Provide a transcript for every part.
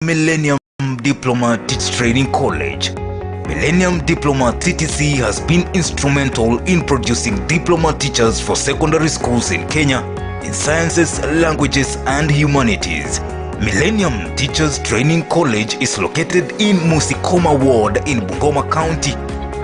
Millennium Diploma Teach Training College. Millennium Diploma TTC has been instrumental in producing diploma teachers for secondary schools in Kenya in sciences, languages, and humanities. Millennium Teachers Training College is located in Musikoma Ward in Bungoma County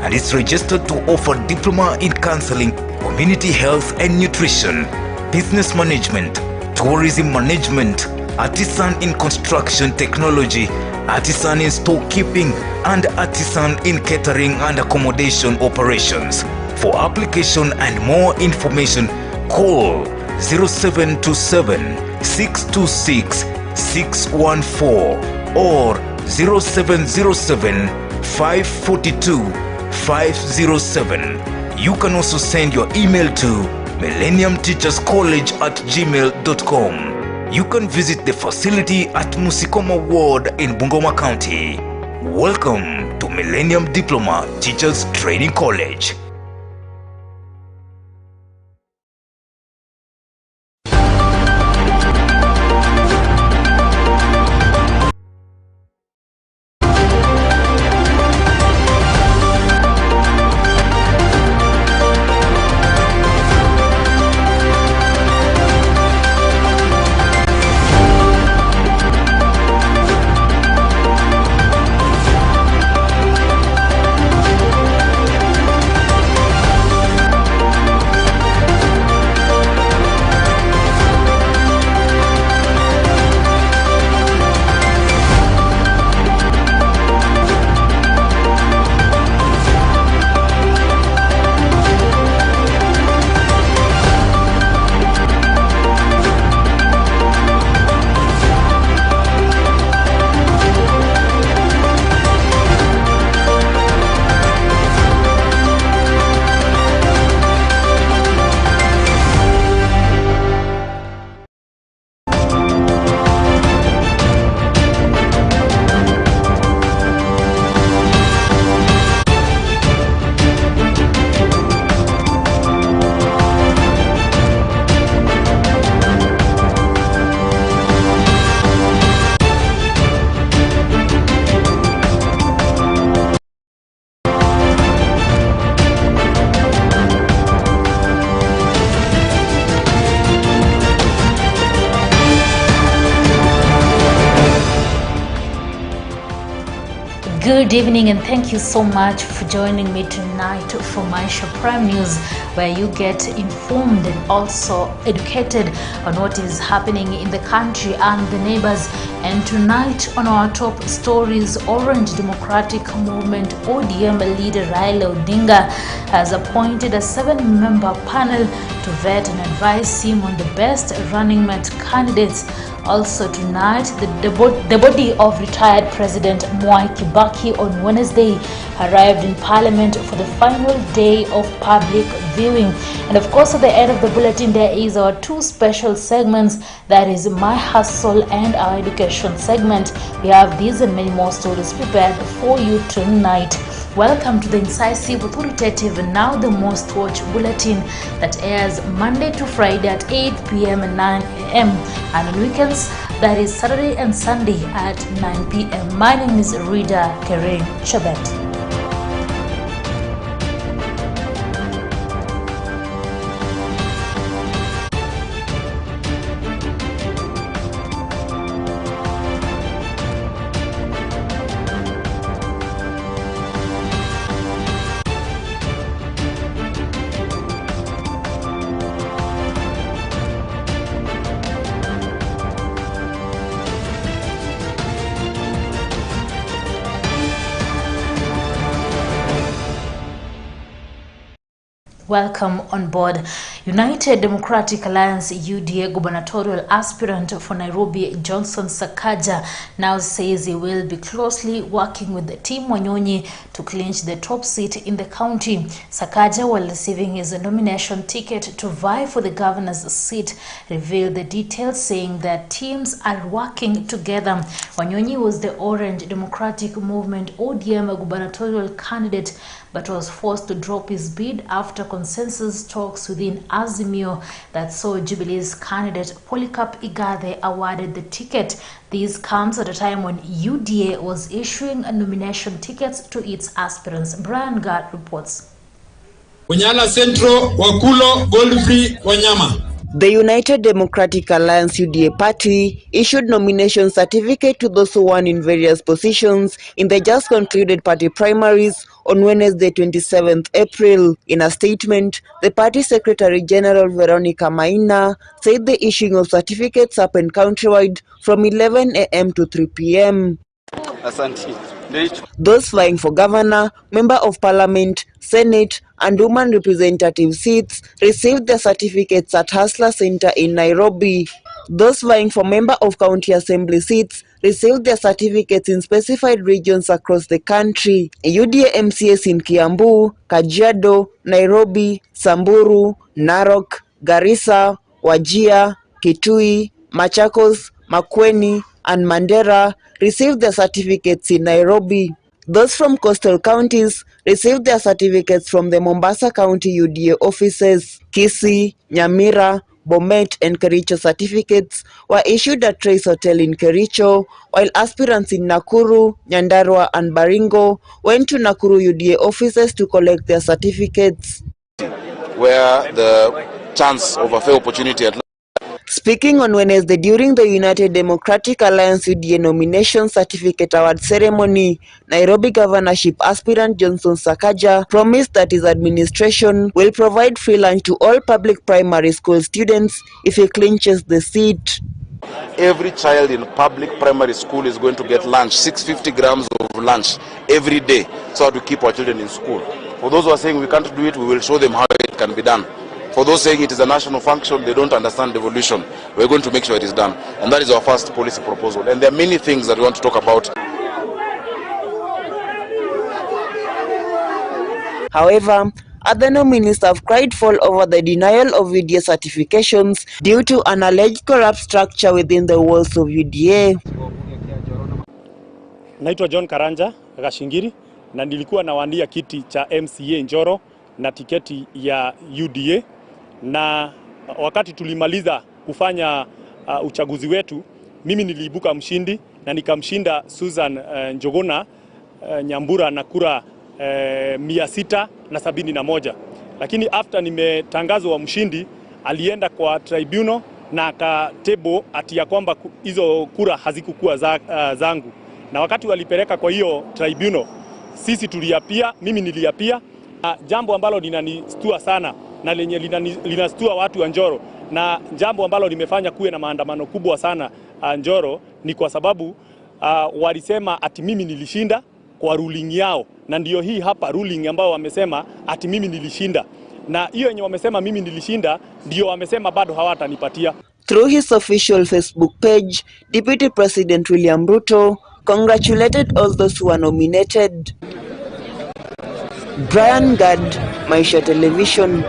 and is registered to offer diploma in counseling, community health and nutrition, business management, tourism management, artisan in construction technology, artisan in storekeeping, and artisan in catering and accommodation operations. For application and more information, call 0727 626 614 or 0707 542 507. You can also send your email to millenniumteacherscollege@gmail.com. You can visit the facility at Musikoma Ward in Bungoma County. Welcome to Millennium Diploma Teachers Training College. Good evening and thank you so much for joining me tonight for Maisha Prime News, where you get informed and also educated on what is happening in the country and the neighbors. And tonight on our top stories, Orange Democratic Movement ODM leader Raila Odinga has appointed a 7-member panel to vet and advise him on the best running mate candidates. Also tonight, the body of retired President Kibaki on Wednesday arrived in Parliament for the final day of public viewing. And of course, at the end of the bulletin, there is our two special segments, that is My Hustle and our education segment. We have these and many more stories prepared for you tonight. Welcome to the incisive, authoritative, and now the most watched bulletin that airs Monday to Friday at 8 p.m. and 9 a.m. and on weekends, that is Saturday and Sunday at 9 p.m. My name is Rida Keren Chabet. Welcome on board. United Democratic Alliance UDA gubernatorial aspirant for Nairobi Johnson Sakaja now says he will be closely working with Tim Wanyonyi to clinch the top seat in the county. Sakaja, while receiving his nomination ticket to vie for the governor's seat, revealed the details, saying that teams are working together. Wanyonyi was the Orange Democratic Movement ODM gubernatorial candidate but was forced to drop his bid after consensus talks within Azimio that saw Jubilee's candidate Polycarp Igathe awarded the ticket. This comes at a time when UDA was issuing nomination tickets to its aspirants. Brian Gard reports. Bunyala Centro, Wakulo, Goldfree, Wanyama. The United Democratic Alliance UDA party issued nomination certificate to those who won in various positions in the just concluded party primaries on Wednesday 27th April. In a statement, the party Secretary General Veronica Maina said the issuing of certificates happened countrywide from 11 a.m. to 3 p.m. Those vying for governor, member of parliament, senate, and woman representative seats received their certificates at Hustler Center in Nairobi. Those vying for member of county assembly seats received their certificates in specified regions across the country. UDA MCAs in Kiambu, Kajiado, Nairobi, Samburu, Narok, Garissa, Wajir, Kitui, Machakos, Makueni, and Mandera received their certificates in Nairobi. Those from coastal counties received their certificates from the Mombasa County UDA offices. Kisii, Nyamira, Bomet, and Kericho certificates were issued at Trace Hotel in Kericho, while aspirants in Nakuru, Nyandarua, and Baringo went to Nakuru UDA offices to collect their certificates. Where the chance of a fair opportunity at Speaking on Wednesday during the United Democratic Alliance UDA nomination certificate award ceremony, Nairobi governorship aspirant Johnson Sakaja promised that his administration will provide free lunch to all public primary school students if he clinches the seat. Every child in public primary school is going to get lunch, 650 grams of lunch every day, so to keep our children in school. For those who are saying we can't do it, we will show them how it can be done. For those saying it is a national function, they don't understand devolution. We're going to make sure it is done. And that is our first policy proposal. And there are many things that we want to talk about. However, other nominees have cried foul over the denial of UDA certifications due to an alleged corrupt structure within the walls of UDA. Naitwa John Karanja Gashingiri na nilikuwa nawania kiti cha MCA Njoro na tiketi ya UDA, na wakati tulimaliza kufanya uchaguzi wetu, mimi niliibuka mshindi na nikamshinda Susan Njogona Nyambura na kura 671. Lakini after nimetangazwa mshindi, alienda kwa tribunal na akatebo ati ya kwamba hizo kura hazikukuwa zangu, na wakati walipeleka kwa hiyo tribunal, sisi tuliapia, mimi niliapia. Jambo ambalo linanistua sana na lenye linastua watu wa Njoro, na jambo ambalo limefanya kuwe na maandamano kubwa sana Njoro, ni kwa sababu walisema ati mimi nilishinda kwa ruling yao, na ndio hii hapa ruling ambao wamesema ati mimi nilishinda, na hiyo yenye wamesema mimi nilishinda ndio wamesema bado hawatanipatia. Through his official Facebook page, Deputy President William Ruto congratulated all those who were nominated. Brian Gard, Maisha Television.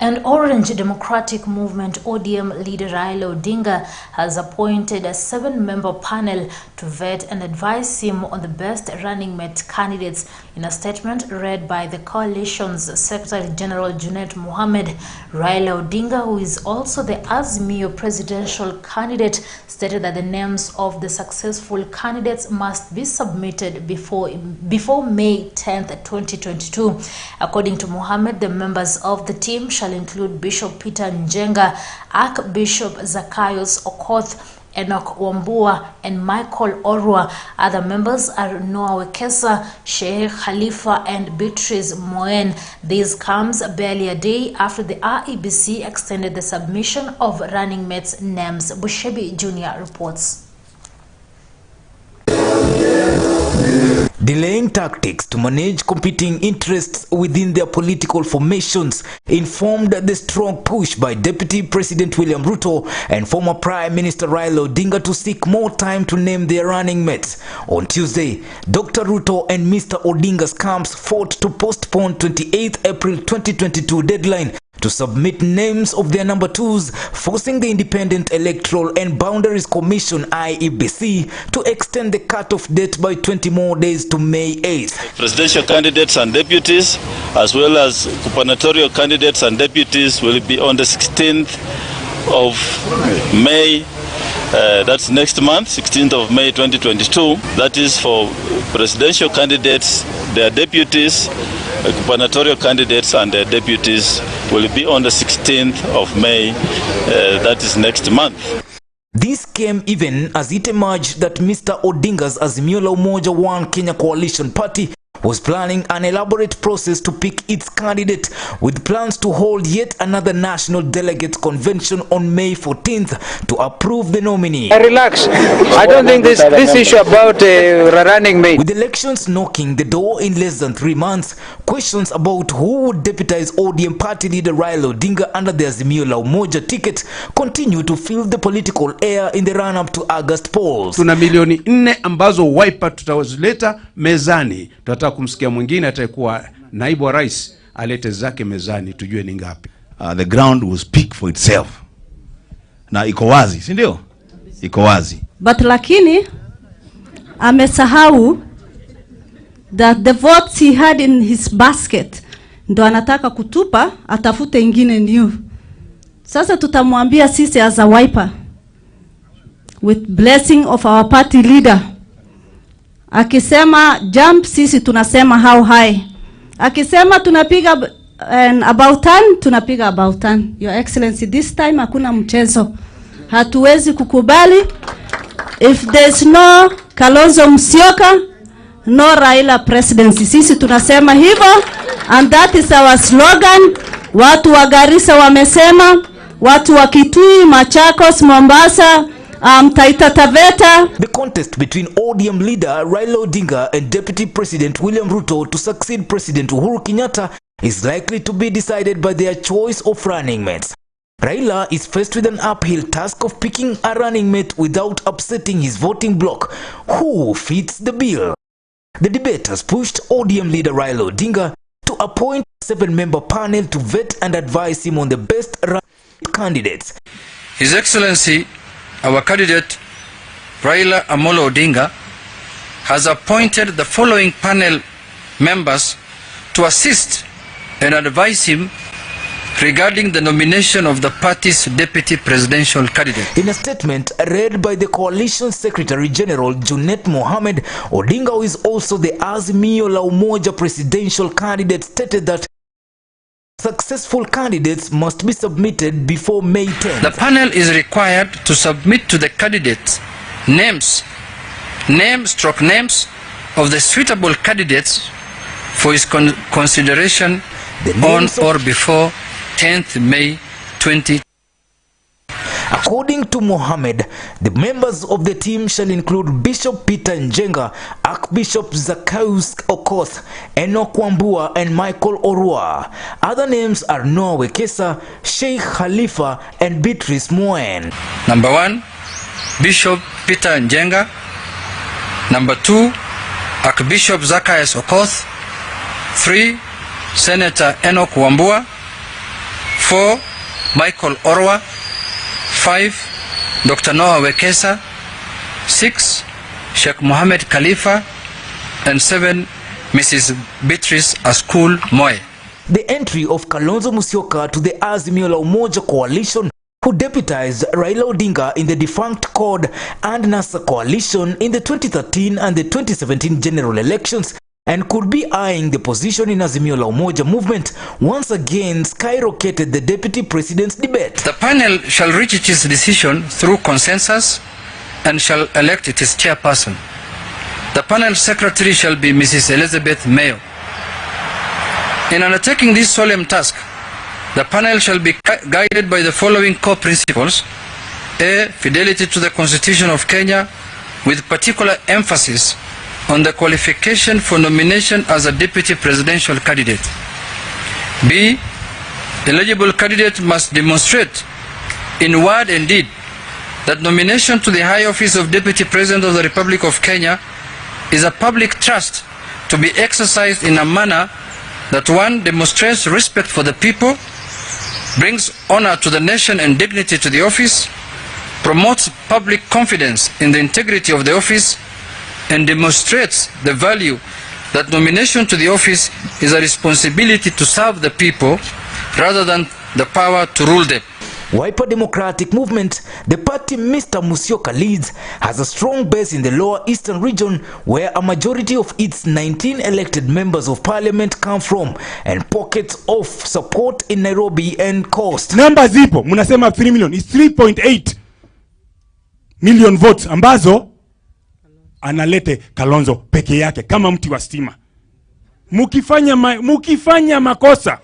And Orange Democratic Movement ODM leader Raila Odinga has appointed a 7-member panel to vet and advise him on the best running mate candidates. In a statement read by the coalition's Secretary General Junet Mohammed, Raila Odinga, who is also the Azimio presidential candidate, stated that the names of the successful candidates must be submitted before May 10th, 2022. According to Mohammed, the members of the team shall include Bishop Peter Njenga, Archbishop Zacchaeus Okoth, Enoch Wambua, and Michael Orwa. Other members are Noah Wekesa, Sheikh Khalifa, and Beatrice Moen. This comes barely a day after the REBC extended the submission of running mates' names. Bushebi Jr. reports. Delaying tactics to manage competing interests within their political formations informed the strong push by Deputy President William Ruto and former Prime Minister Raila Odinga to seek more time to name their running mates. On Tuesday, Dr. Ruto and Mr. Odinga's camps fought to postpone 28th April 2022 deadline to submit names of their number twos, forcing the Independent Electoral and Boundaries Commission IEBC to extend the cutoff date by 20 more days to May 8th. Presidential candidates and deputies, as well as gubernatorial candidates and deputies, will be on the 16th of May. That's next month, 16th of May 2022. That is for presidential candidates, their deputies, gubernatorial candidates and their deputies will be on the 16th of May, that is next month. This came even as it emerged that Mr. Odinga's Azimio la Umoja One Kenya Coalition Party was planning an elaborate process to pick its candidate, with plans to hold yet another National Delegates Convention on May 14th to approve the nominee. Relax. I don't think this issue about running mate. With elections knocking the door in less than 3 months, questions about who would deputize ODM party leader Raila Odinga under the Azimio la Umoja ticket continue to fill the political air in the run-up to August polls. Tuna milioni 4 ambazo Wiper tutawazileta mezani. Tutataka kumsikia mwingine atakuwa naibu wa rais alete zake mezani tujue ni ngapi. The ground will speak for itself. Na iko wazi, si ndio? Iko wazi. But lakini amesahau that the votes he had in his basket ndo anataka kutupa, atafute ingine new. Sasa tutamwambia sisi as a Wiper, with blessing of our party leader, akisema jump sisi tunasema how high, akisema tunapiga about 10 tunapiga about 10. Your Excellency, this time hakuna mchezo, hatuwezi kukubali. If there's no Kalonzo Musyoka, no Raila presidency. Sisi tunasema hivyo, and that is our slogan. Watu wa Garissa wamesema, watu wa Kitui, Machakos, Mombasa, Taita Taveta. The contest between ODM leader Raila Odinga and Deputy President William Ruto to succeed President Uhuru Kenyatta is likely to be decided by their choice of running mates. Raila is faced with an uphill task of picking a running mate without upsetting his voting bloc. Who fits the bill? The debate has pushed ODM leader Raila Odinga to appoint a 7-member panel to vet and advise him on the best running candidates. His Excellency, our candidate Raila Amolo Odinga has appointed the following panel members to assist and advise him regarding the nomination of the party's deputy presidential candidate. In a statement read by the Coalition Secretary General Junet Mohammed, Odinga, who is also the Azimio la Umoja presidential candidate, stated that successful candidates must be submitted before May 10th. The panel is required to submit to the candidates names of the suitable candidates for his consideration on or before 10th May 2020. According to Mohammed, the members of the team shall include Bishop Peter Njenga, Archbishop Zacchaeus Okoth, Enoch Wambua, and Michael Orua. Other names are Noah Wekesa, Sheikh Khalifa, and Beatrice Moen. Number 1, Bishop Peter Njenga. Number 2, Archbishop Zacchaeus Okoth. 3, Senator Enoch Wambua. 4, Michael Orua. 5, Dr. Noah Wekesa. 6, Sheikh Mohammed Khalifa. And 7, Mrs. Beatrice Askul Moe. The entry of Kalonzo Musyoka to the Azimio la Umoja coalition, who deputized Raila Odinga in the defunct CORD and NASA coalition in the 2013 and the 2017 general elections, and could be eyeing the position in Azimio la Umoja movement, once again skyrocketed the deputy president's debate. The panel shall reach its decision through consensus and shall elect its chairperson. The panel secretary shall be Mrs. Elizabeth Mayo. In undertaking this solemn task, the panel shall be guided by the following core principles. A. Fidelity to the Constitution of Kenya, with particular emphasis on the qualification for nomination as a deputy presidential candidate. B. Eligible candidate must demonstrate in word and deed that nomination to the high office of Deputy President of the Republic of Kenya is a public trust to be exercised in a manner that 1. Demonstrates respect for the people, brings honor to the nation and dignity to the office, promotes public confidence in the integrity of the office, and demonstrates the value that nomination to the office is a responsibility to serve the people rather than the power to rule them. Wiper Democratic Movement, the party Mr. Musyoka leads, has a strong base in the lower eastern region where a majority of its 19 elected members of parliament come from, and pockets of support in Nairobi and coast. Namba zipo, munasema 3 million, is 3.8 million votes ambazo analete Kalonzo peke yake kama mti wa stima. Mukifanya makosa.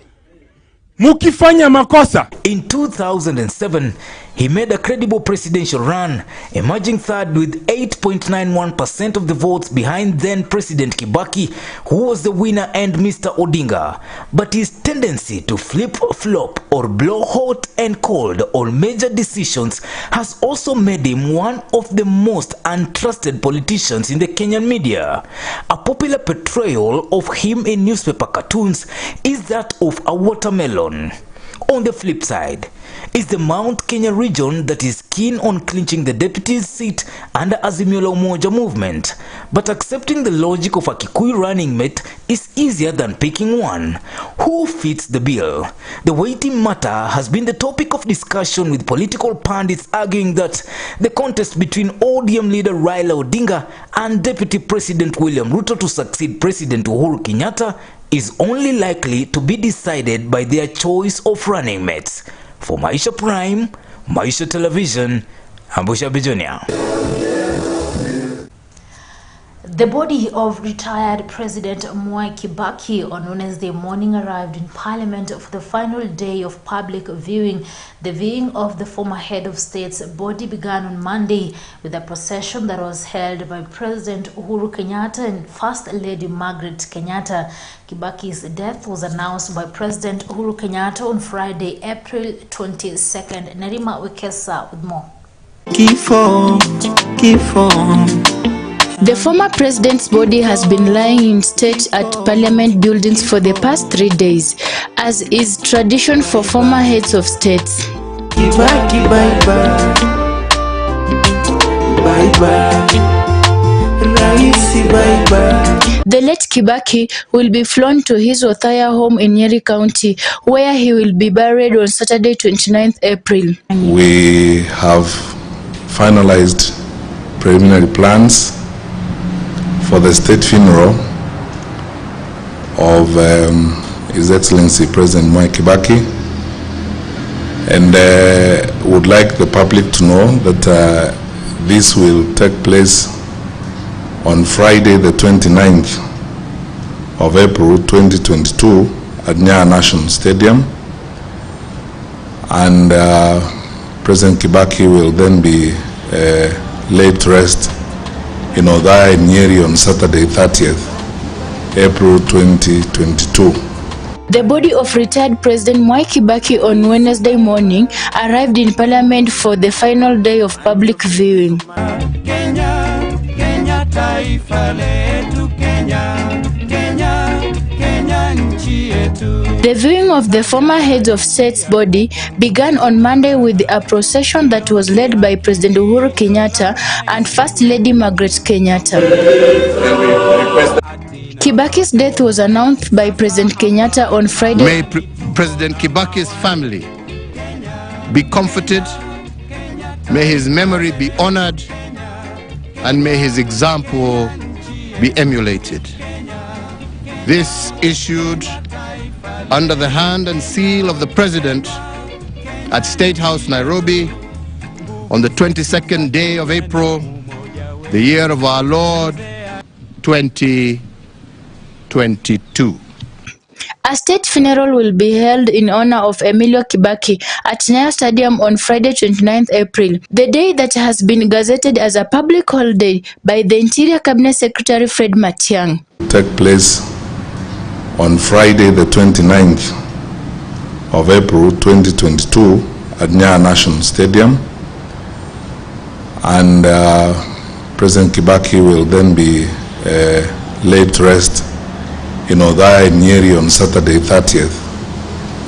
In 2007, he made a credible presidential run, emerging third with 8.91% of the votes behind then President Kibaki, who was the winner, and Mr. Odinga. But his tendency to flip-flop or blow hot and cold on major decisions has also made him one of the most untrusted politicians in the Kenyan media. A popular portrayal of him in newspaper cartoons is that of a watermelon. On the flip side is the Mount Kenya region that is keen on clinching the deputy's seat under Azimio la Umoja movement. But accepting the logic of a Kikuyu running mate is easier than picking one. Who fits the bill? The weighting matter has been the topic of discussion, with political pundits arguing that the contest between ODM leader Raila Odinga and Deputy President William Ruto to succeed President Uhuru Kenyatta is only likely to be decided by their choice of running mates. For Maisha Prime, Maisha Television, Ambusha Bijonia. The body of retired President Mwai Kibaki on Wednesday morning arrived in Parliament for the final day of public viewing. The viewing of the former head of state's body began on Monday with a procession that was held by President Uhuru Kenyatta and First Lady Margaret Kenyatta. Kibaki's death was announced by President Uhuru Kenyatta on Friday, April 22nd. Narima Wekesa with more. The former president's body has been lying in state at parliament buildings for the past 3 days, as is tradition for former heads of states. Kibaki, bye bye. Bye bye. Raisi, bye bye. The late Kibaki will be flown to his Othaya home in Nyeri County, where he will be buried on Saturday, 29th April. We have finalized preliminary plans for the state funeral of His Excellency President Mwai Kibaki, and would like the public to know that this will take place on Friday the 29th of April 2022 at Nyayo National Stadium, and President Kibaki will then be laid to rest in Othaya in Nyeri on Saturday 30th April 2022. The body of retired President Mwai Kibaki on Wednesday morning arrived in Parliament for the final day of public viewing. The viewing of the former head of state's body began on Monday with a procession that was led by President Uhuru Kenyatta and First Lady Margaret Kenyatta. Kibaki's death was announced by President Kenyatta on Friday. May President Kibaki's family be comforted, may his memory be honored, and may his example be emulated. This issued under the hand and seal of the President at State House, Nairobi, on the 22nd day of April, the year of our Lord, 2022. A state funeral will be held in honor of Emilio Kibaki at Nyayo Stadium on Friday, 29th April, the day that has been gazetted as a public holiday by the Interior Cabinet Secretary Fred Matiang'i. Take place on Friday the 29th of April 2022 at Nyayo National Stadium, and President Kibaki will then be laid to rest in Othaya in Nyeri on Saturday 30th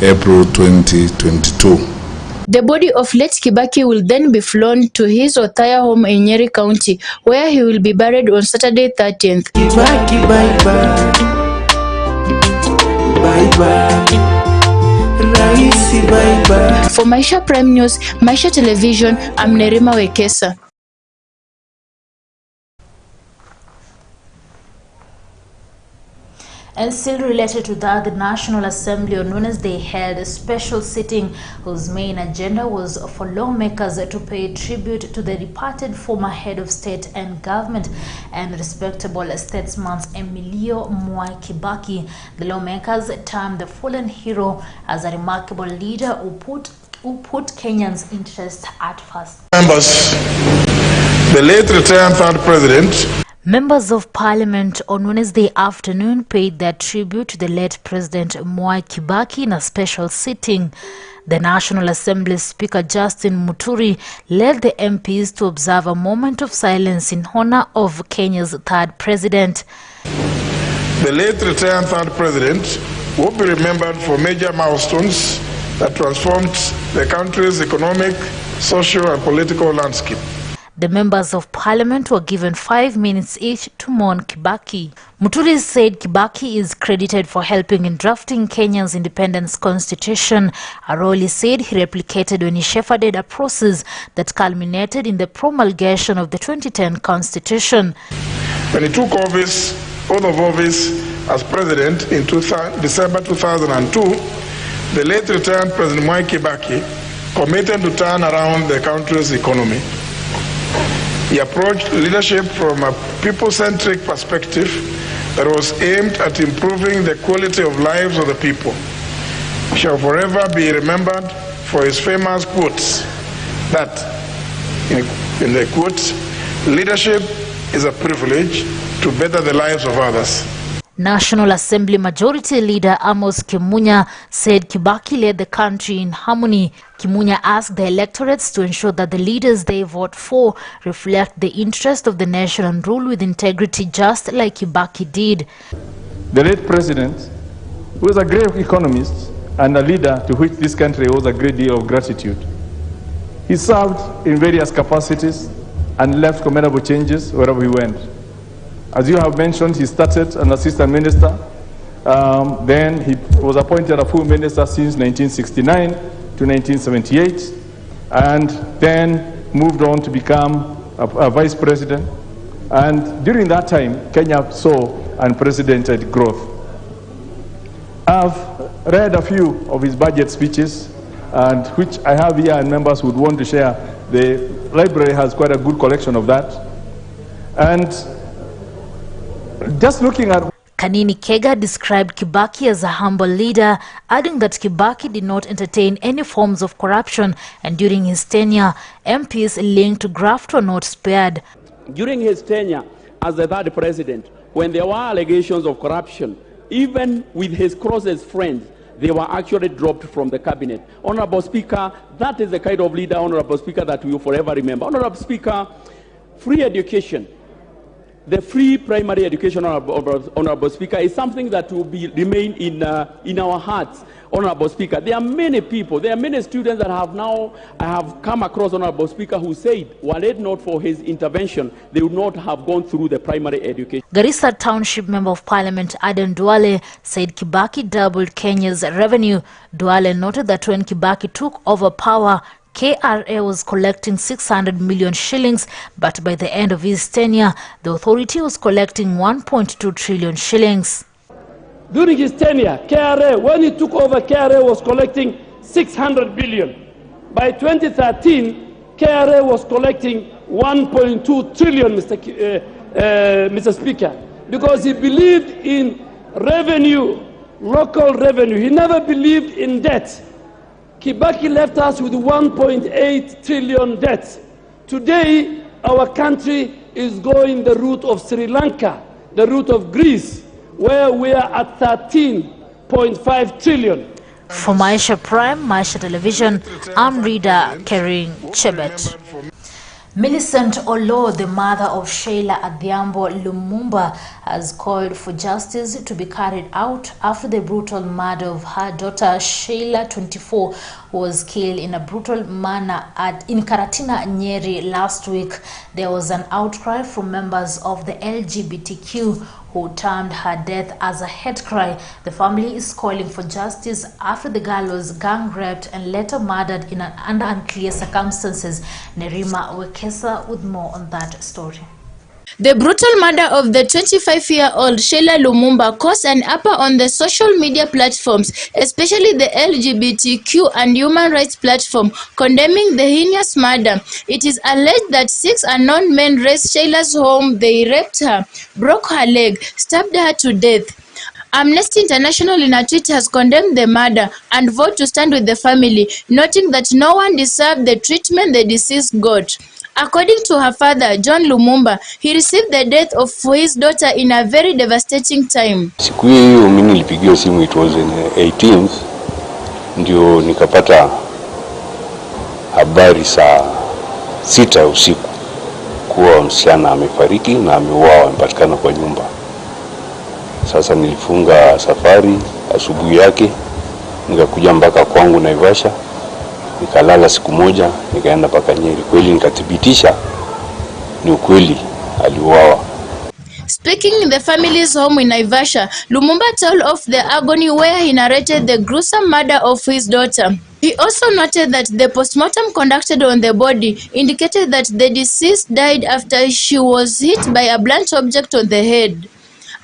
April 2022. The body of late Kibaki will then be flown to his Othaya home in Nyeri County, where he will be buried on Saturday 13th. Kibaki, bye-bye. Bye-bye. Raisi, bye-bye. For Maisha Prime News, Maisha Television, I'm Nerima Wekesa. And still related to that, the National Assembly on Wednesday held a special sitting whose main agenda was for lawmakers to pay tribute to the departed former head of state and government and respectable statesman Emilio Mwai Kibaki. The lawmakers termed the fallen hero as a remarkable leader who put Kenyans' interests at first. Members, the late retired third president. Members of Parliament on Wednesday afternoon paid their tribute to the late President Mwai Kibaki in a special sitting. The National Assembly Speaker Justin Muturi led the MPs to observe a moment of silence in honor of Kenya's third president. The late retired third president will be remembered for major milestones that transformed the country's economic, social and political landscape. The members of Parliament were given 5 minutes each to mourn Kibaki. Muturi said Kibaki is credited for helping in drafting Kenya's independence constitution, a role he said he replicated when he shepherded a process that culminated in the promulgation of the 2010 constitution. When he took office, oath of office as president in December 2002, the late retired President Mwai Kibaki committed to turn around the country's economy. He approached leadership from a people-centric perspective that was aimed at improving the quality of lives of the people. He shall forever be remembered for his famous quotes that, in the quotes, leadership is a privilege to better the lives of others. National Assembly Majority Leader Amos Kimunya said Kibaki led the country in harmony. Kimunya asked the electorates to ensure that the leaders they vote for reflect the interest of the nation and rule with integrity, just like Kibaki did. The late president, who was a great economist and a leader to which this country owes a great deal of gratitude. He served in various capacities and left commendable changes wherever he went. As you have mentioned, he started an assistant minister. Then he was appointed a full minister since 1969 to 1978, and then moved on to become a vice president. And during that time, Kenya saw unprecedented growth. I've read a few of his budget speeches, and which I have here, and members would want to share. The library has quite a good collection of that. And just looking at Kanini Kega described Kibaki as a humble leader, adding that Kibaki did not entertain any forms of corruption, and during his tenure, MPs linked to graft were not spared. During his tenure as the third president, when there were allegations of corruption, even with his closest friends, they were actually dropped from the cabinet. Honorable Speaker, that is the kind of leader, Honorable Speaker, that we will forever remember. Honorable Speaker, free education, the free primary education, Honorable Speaker, is something that will remain in our hearts, Honorable Speaker. There are many people, there are many students that I have come across, Honorable Speaker, who said, were it not for his intervention, they would not have gone through the primary education. Garissa Township Member of Parliament Aden Duale said Kibaki doubled Kenya's revenue. Duale noted that when Kibaki took over power, KRA was collecting 600 million shillings, but by the end of his tenure, the authority was collecting 1.2 trillion shillings. During his tenure, KRA, when he took over, KRA was collecting 600 billion. By 2013, KRA was collecting 1.2 trillion, Mr. Speaker, because he believed in revenue, local revenue. He never believed in debt. Kibaki left us with 1.8 trillion debt. Today, our country is going the route of Sri Lanka, the route of Greece, where we are at 13.5 trillion. For Maisha Prime, Maisha Television, I'm Rida Kering Chebet. Millicent Olo, the mother of Sheila Adhiambo Lumumba, has called for justice to be carried out after the brutal murder of her daughter Sheila, 24, who was killed in a brutal manner in Karatina, Nyeri last week. There was an outcry from members of the LGBTQ who termed her death as a hate cry. The family is calling for justice after the girl was gang raped and later murdered under unclear circumstances. Nerima Wekesa with more on that story. The brutal murder of the 25-year-old Sheila Lumumba caused an uproar on the social media platforms, especially the LGBTQ and human rights platform, condemning the heinous murder. It is alleged that 6 unknown men raided Sheila's home. They raped her, broke her leg, stabbed her to death. Amnesty International in a tweet has condemned the murder and vowed to stand with the family, noting that no one deserved the treatment the deceased got. According to her father, John Lumumba, he received the death of his daughter in a very devastating time. Siku hiyo mimi nilipigiwa simu, it was in 18th, ndio nikapata habari saa 6 usiku kuwa msichana amefariki na ameuawa, amepatikana kwa nyumba. Sasa nilifunga safari asubuhi yake, nikakuja mpaka kwangu Naivasha. Nikalala siku moja, nikaenda mpaka Nyeri. Kweli nikathibitisha ni ukweli, aliuawa. Speaking in the family's home in Naivasha, Lumumba told of the agony where he narrated the gruesome murder of his daughter. He also noted that the postmortem conducted on the body indicated that the deceased died after she was hit by a blunt object on the head,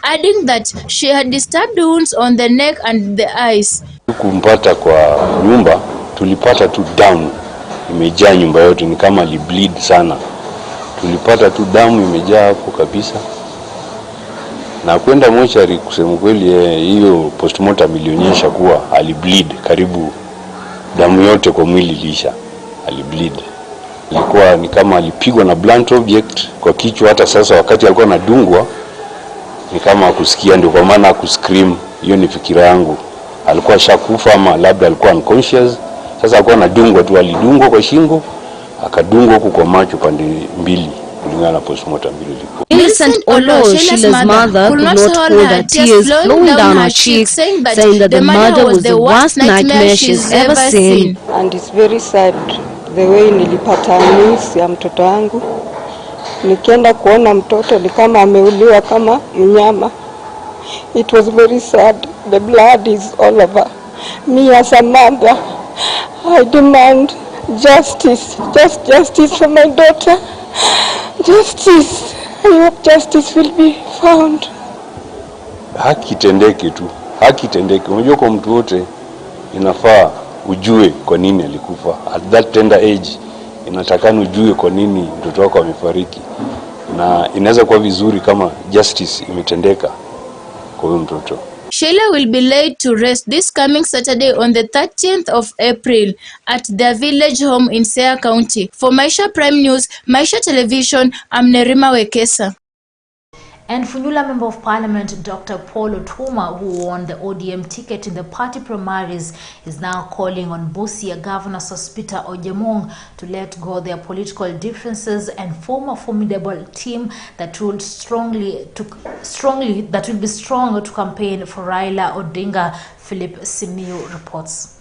adding that she had disturbed wounds on the neck and the eyes. Kumpata kwa nyumba, tulipata tu damu imejaa nyumba yote, ni kama ali bleed sana. Tulipata tu damu imejaa hapo kabisa. Na kwenda mochari, kusema kweli hiyo postmortem ilionyesha kuwa ali bleed karibu damu yote kwa mwili ilisha. Ali bleed. Ilikuwa ni kama alipigwa na blunt object kwa kichwa. Hata sasa wakati alikuwa anadungwa ni kama hakusikia, ndio kwa maana hakuscream. Hiyo ni fikira yangu. Alikuwa shakufa ama labda alikuwa unconscious. Sasa alikuwa anadungwa tu, alidungwa kwa shingo, akadungwa huko kwa macho pande mbili, kulingana na postmortem mbili. Millicent Olo, Sheila's mother, could not hold her tears flowing down her cheeks, saying that the murder was the worst nightmare she's ever seen. And it's very sad the way nilipata news ya mtoto wangu. Nikienda kuona mtoto ni kama ameuliwa kama mnyama. It was very sad. The blood is all over. Me as a mother, I demand justice, just justice for my daughter. Justice. I hope justice will be found. Haki tendeke tu. Haki tendeke. Unajua kwa mtu wote inafaa ujue kwa nini alikufa. At that tender age inatakana ujue kwa nini mtoto wako amefariki. Na inaweza kuwa vizuri kama justice imetendeka kwa huyo mtoto. Sheila will be laid to rest this coming Saturday on the 13th of April at their village home in Siaya County. For Maisha Prime News, Maisha Television, I'm Nerima Wekesa. And Funyula Member of Parliament Dr. Paul Otuoma, who won the ODM ticket in the party primaries, is now calling on Busia Governor Sospita Ojemong to let go their political differences and form a formidable team that will be strong to campaign for Raila Odinga. Philip Simiyu reports.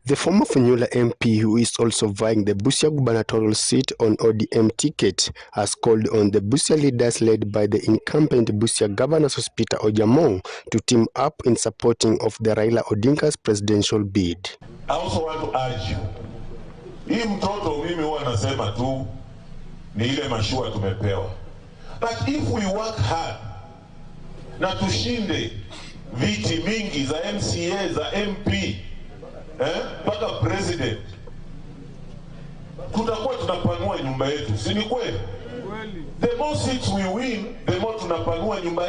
The former Funyula MP, who is also vying the Busia gubernatorial seat on ODM ticket, has called on the Busia leaders led by the incumbent Busia Governor Sospita Ojemong to team up in supporting of the Raila Odinga's presidential bid. I also want to urge you, hii mtoto mimi huwa nasema tu ni ile mashua tumepewa. But if we work hard na tushinde viti mingi za MCA za MP, mpaka president, tutakuwa tunapanua nyumba yetu, si ni kweli? The more seats we win, the more tunapanua nyumba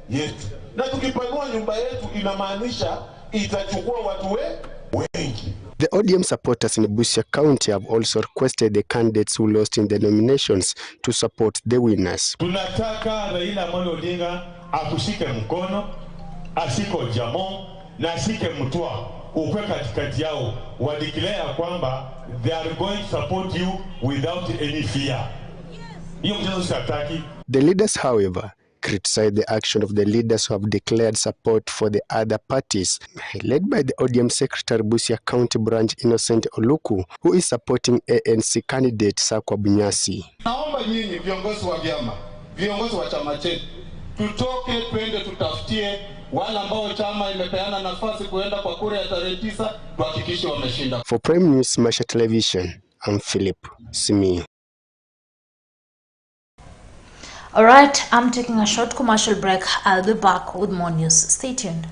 yetu. Na tukipanua nyumba yetu inamaanisha itachukua watu wengi. The ODM supporters in Busia County have also requested the candidates who lost in the nominations to support the winners. Tunataka Raila Odinga akushike mkono, ashike Ojemong na ashike Mutua, ukwe katikati yao, wadeclare kwamba they are going to support you without any fear. The leaders, however, criticized the action of the leaders who have declared support for the other parties, led by the ODM Secretary Busia County Branch Innocent Oluku, who is supporting ANC candidate Sakwa Bunyasi. Naomba nyinyi viongozi wa vyama, viongozi wa chama chetu, tutoke twende tutafutie wale ambao chama imepeana nafasi kuenda kwa kura ya tarehe 9 tuhakikishe wameshinda. For Prime News Maisha Television, I'm Philip Simi. All right, I'm taking a short commercial break. I'll be back with more news. Stay tuned.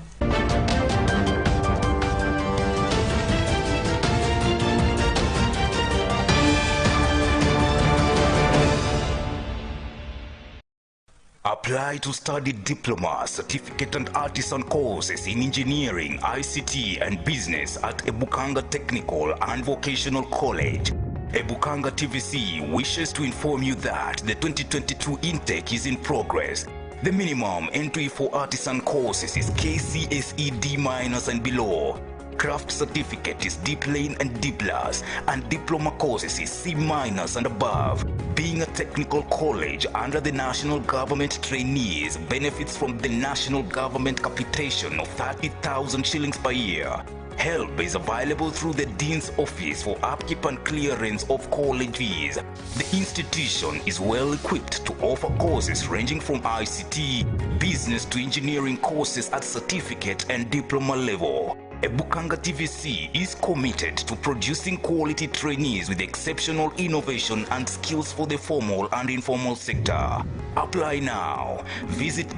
Apply to study diploma, certificate and artisan courses in engineering, ICT and business at Ebukanga Technical and Vocational College. Ebukanga TVC wishes to inform you that the 2022 intake is in progress. The minimum entry for artisan courses is KCSE D- and below. Craft certificate is D plain and D+, and diploma courses is C- and above. Being a technical college under the national government, trainees benefits from the national government capitation of 30,000 shillings per year. Help is available through the Dean's Office for upkeep and clearance of college fees. The institution is well equipped to offer courses ranging from ICT, business to engineering courses at certificate and diploma level. Ebukanga TVC is committed to producing quality trainees with exceptional innovation and skills for the formal and informal sector. Apply now. Visit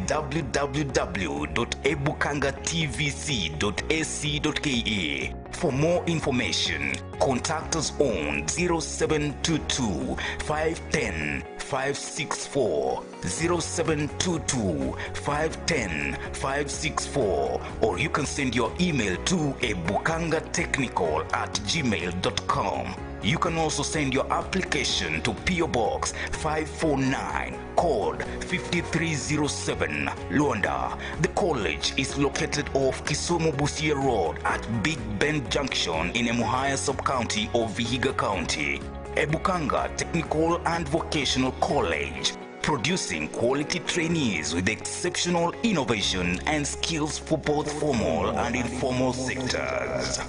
www.ebukangatvc.ac.ke. For more information, contact us on 0722 510 564, 0722 510 564, or you can send your email to ebukangatechnical@gmail.com. You can also send your application to PO Box 549, code 5307, Luanda. The college is located off Kisumu Busia Road at Big Bend Junction in Emuhaya Sub-County of Vihiga County. Ebukanga Technical and Vocational College, producing quality trainees with exceptional innovation and skills for both formal and informal sectors.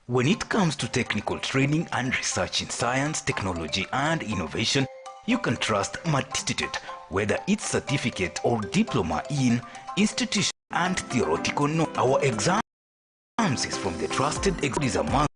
When it comes to technical training and research in science, technology, and innovation, you can trust Institute, whether it's certificate or diploma in institution and theoretical knowledge. Our exams is from the trusted experts among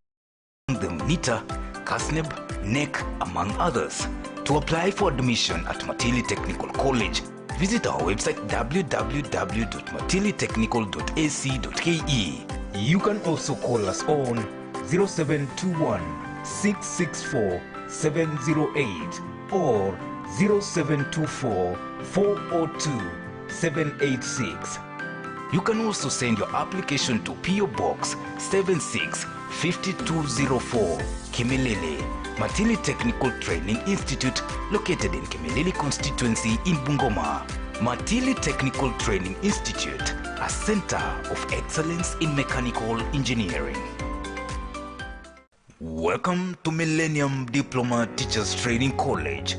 them NITA, CASNEB, NEC, among others. To apply for admission at Matili Technical College, visit our website www.matilitechnical.ac.ke. You can also call us on 0721 664 708 or 0724 402 786. You can also send your application to PO Box 765204, Kimilili, Matili Technical Training Institute, located in Kimilili constituency in Bungoma. Matili Technical Training Institute, a center of excellence in mechanical engineering. Welcome to Millennium Diploma Teachers Training College.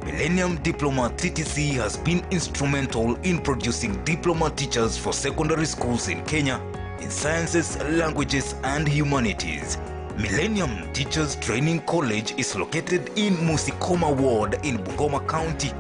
Millennium Diploma TTC has been instrumental in producing diploma teachers for secondary schools in Kenya in sciences, languages, and humanities. Millennium Teachers Training College is located in Musikoma Ward in Bungoma County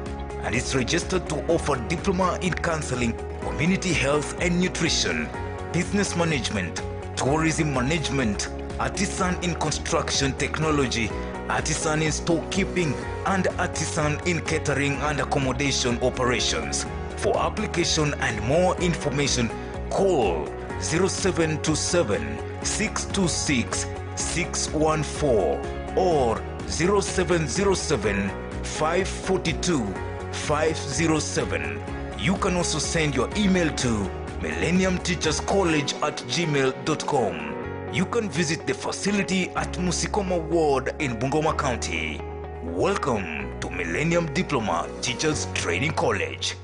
and is registered to offer diploma in counseling, community health and nutrition, business management, tourism management, artisan in construction technology, artisan in storekeeping, and artisan in catering and accommodation operations. For application and more information, call 0727 626 614 or 0707 542 507. You can also send your email to millenniumteacherscollege@gmail.com. You can visit the facility at Musikoma Ward in Bungoma County. Welcome to Millennium Diploma Teachers Training College.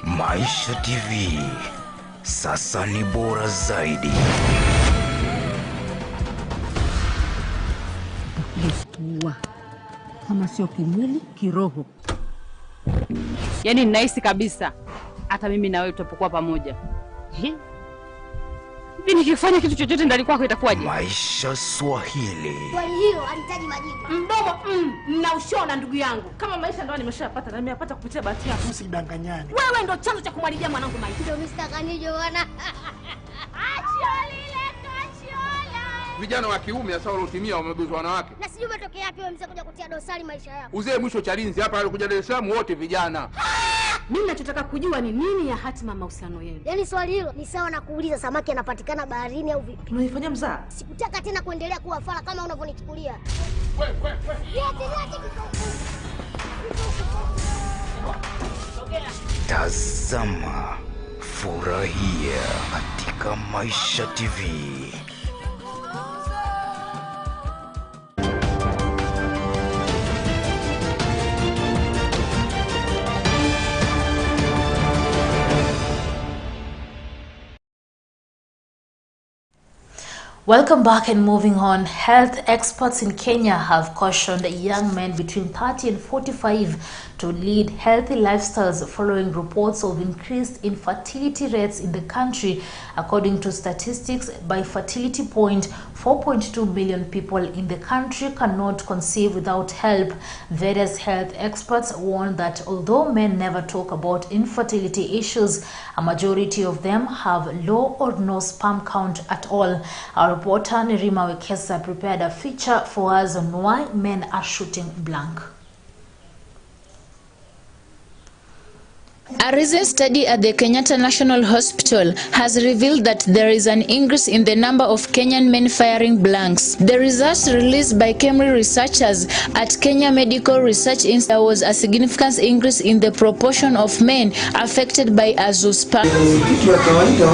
Maisha TV, sasa ni bora zaidi. Ngestuwa. Kama sio kimwili, kiroho. Yaani ninahisi kabisa hata mimi na wewe tutapokuwa pamoja. Mimi nikifanya kitu chochote ndani kwako itakuwaje? Maisha Swahili. Swali hilo halihitaji majibu. Mdomo mnaushona ndugu yangu. Kama maisha ndo nimeshapata na nimeyapata kupitia bahati yako. Usidanganyane. Wewe ndo chanzo cha kumharibia mwanangu maisha. Ndio Mr. Kanijo bwana. Achiolile kachiola. Vijana wa kiume hasa waliotimia wameguzwa wanawake. Na sijui umetokea wapi wewe mzee kuja kutia dosari maisha yako. Uzee mwisho Chalinzi hapa alikuja Dar es Salaam wote vijana. Mimi ninachotaka kujua ni nini ya hatima mahusiano yenu. Yaani swali hilo ni sawa na kuuliza samaki anapatikana baharini au vipi? Unaifanyia mzaa? Sikutaka tena kuendelea kuwa fala kama unavyonichukulia. Tazama, furahia katika Maisha TV. Welcome back and moving on. Health experts in Kenya have cautioned young men between 30 and 45 to lead healthy lifestyles following reports of increased infertility rates in the country. According to statistics, by fertility point, 4.2 million people in the country cannot conceive without help. Various health experts warn that although men never talk about infertility issues, a majority of them have low or no sperm count at all. Our reporter Nirima Wekesa prepared a feature for us on why men are shooting blank. A recent study at the Kenyatta National Hospital has revealed that there is an increase in the number of Kenyan men firing blanks. The results released by Kemri researchers at Kenya Medical Research Institute, there was a significant increase in the proportion of men affected by azoospermia.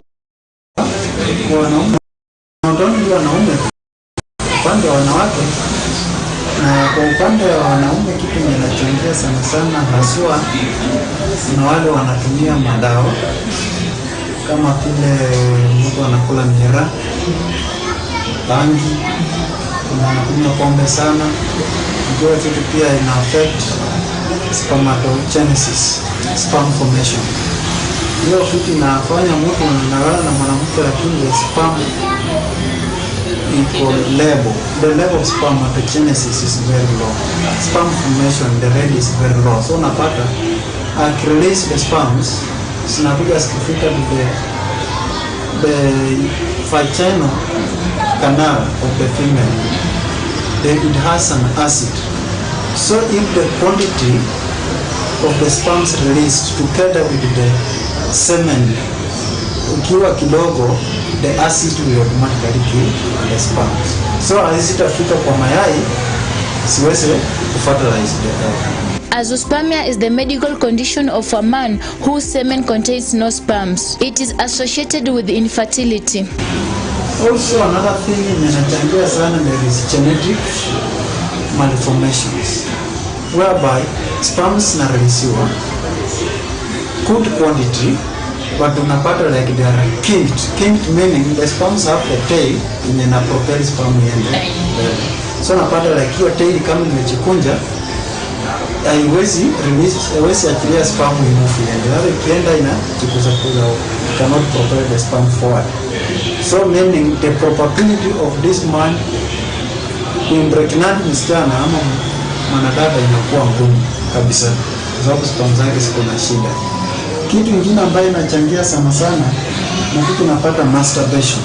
Na kwa upande wa wanaume kitu kinachangia sana sana haswa na wale wanatumia madawa kama vile mtu anakula miraa, bangi, anakunywa pombe sana. Ndio kitu pia ina affect spermatogenesis, sperm formation. Hiyo kitu inafanya mtu analala na mwanamke lakini sperm level. The level of spermatogenesis is very low. Sperm formation, the rate is very low. So unapata release the sperms, zinakuja zikifika to the vaginal canal of the female. Then it has an acid. So if the quantity of the sperms released together with the semen ukiwa kidogo, the acid will automatically kill the sperms. So azitafika kwa mayai siweze kufertilize the egg. Azoospermia is the medical condition of a man whose semen contains no sperms. It is associated with infertility. Also another thing inachangia sana, there is genetic malformations whereby sperms na releasiwa good quantity, but unapata like they are kinked. Kinked meaning the sperms have a tail in a propel sperm yende. So unapata like hiyo tail kama imejikunja, haiwezi release, haiwezi achilia sperm imufu yende. Hata ikienda inajikuza cannot propel the sperm forward. So meaning the probability of this man kuimpregnate msichana ama mwanadada inakuwa ngumu kabisa, kwa sababu sperm zake ziko na shida. Kitu kingine ambayo inachangia sana sana na kitu napata masturbation.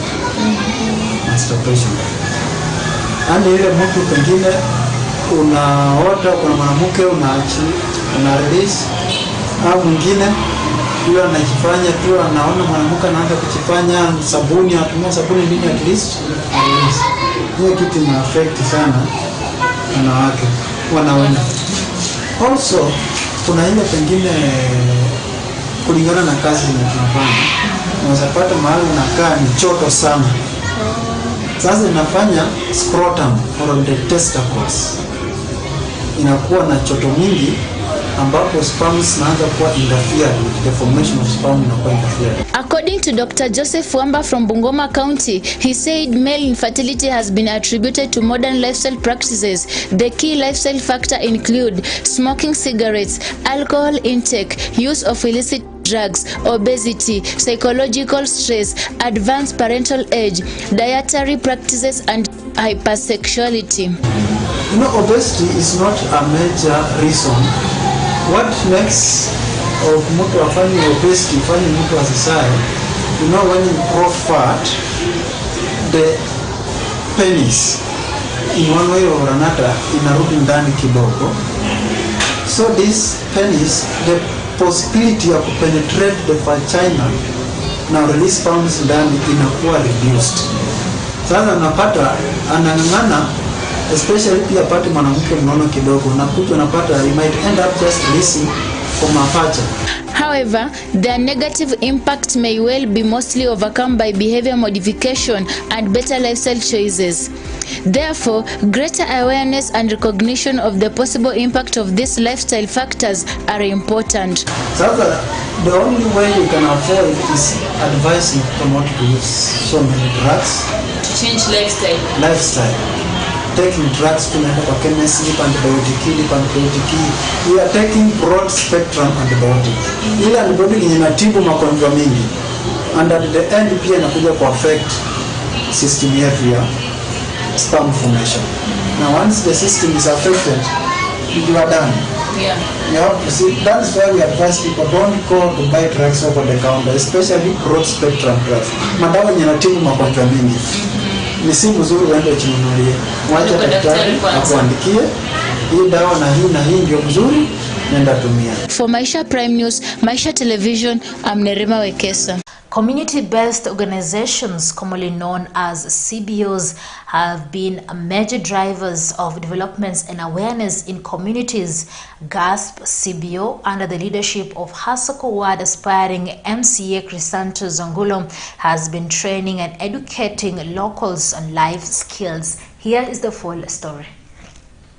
Masturbation. Ani ile mtu pengine unaota kuna mwanamke una release, au mwingine yule anajifanya tu anaona mwanamke anaanza kujifanya sabuni, atumia sabuni nini at least release. Hiyo kitu ina affect sana wanawake. Also kuna ile pengine kulingana na kazi tunafanya, unaweza pata mahali unakaa ni choto sana. Sasa inafanya scrotum or the testicles inakuwa na choto mingi, ambapo sperms zinaanza kuwa interfered with the formation of sperm inakuwa interfered. According to Dr. Joseph Wamba from Bungoma County, he said male infertility has been attributed to modern lifestyle practices. The key lifestyle factors include smoking cigarettes, alcohol intake, use of illicit drugs, obesity, psychological stress, advanced parental age, dietary practices, and hypersexuality. You know, obesity is not a major reason. What makes of mtu afanye obesity, fanye mtu asisai, you know, when you grow fat, the penis in one way or another inarudi ndani kidogo. So this penis, the possibility of penetrate the vagina na release sperms ndani inakuwa reduced. Sasa napata anang'ang'ana, especially pia pati mwanamke mnono kidogo, nakuja unapata he might end up just releasing from a vagina. However, their negative impact may well be mostly overcome by behavior modification and better lifestyle choices. Therefore, greater awareness and recognition of the possible impact of these lifestyle factors are important. Sasa, the only way you can avoid is advising not to use so many drugs. To change lifestyle. Taking drugs to chemist, antibiotic. We are taking broad spectrum antibiotic. Ile antibiotic inatibu magonjwa mingi. And at the end pia inakuja ku affect system yetu ya sperm formation. Now once the system is affected, you are done. Yeah. You have to see, that's why we advise people don't go to buy drugs over the counter, especially broad spectrum drugs. Madawa yanatibu magonjwa mingi. Ni si mzuri uende uchinunulie. Mwacha daktari akuandikie hii dawa na hii ndio mzuri, nenda tumia. For Maisha Prime News, Maisha Television, I'm Nerima Wekesa. Community-based organizations, commonly known as CBOs, have been major drivers of developments and awareness in communities. GASP CBO, under the leadership of Hasako Ward aspiring MCA Crisantos Angulo, has been training and educating locals on life skills. Here is the full story.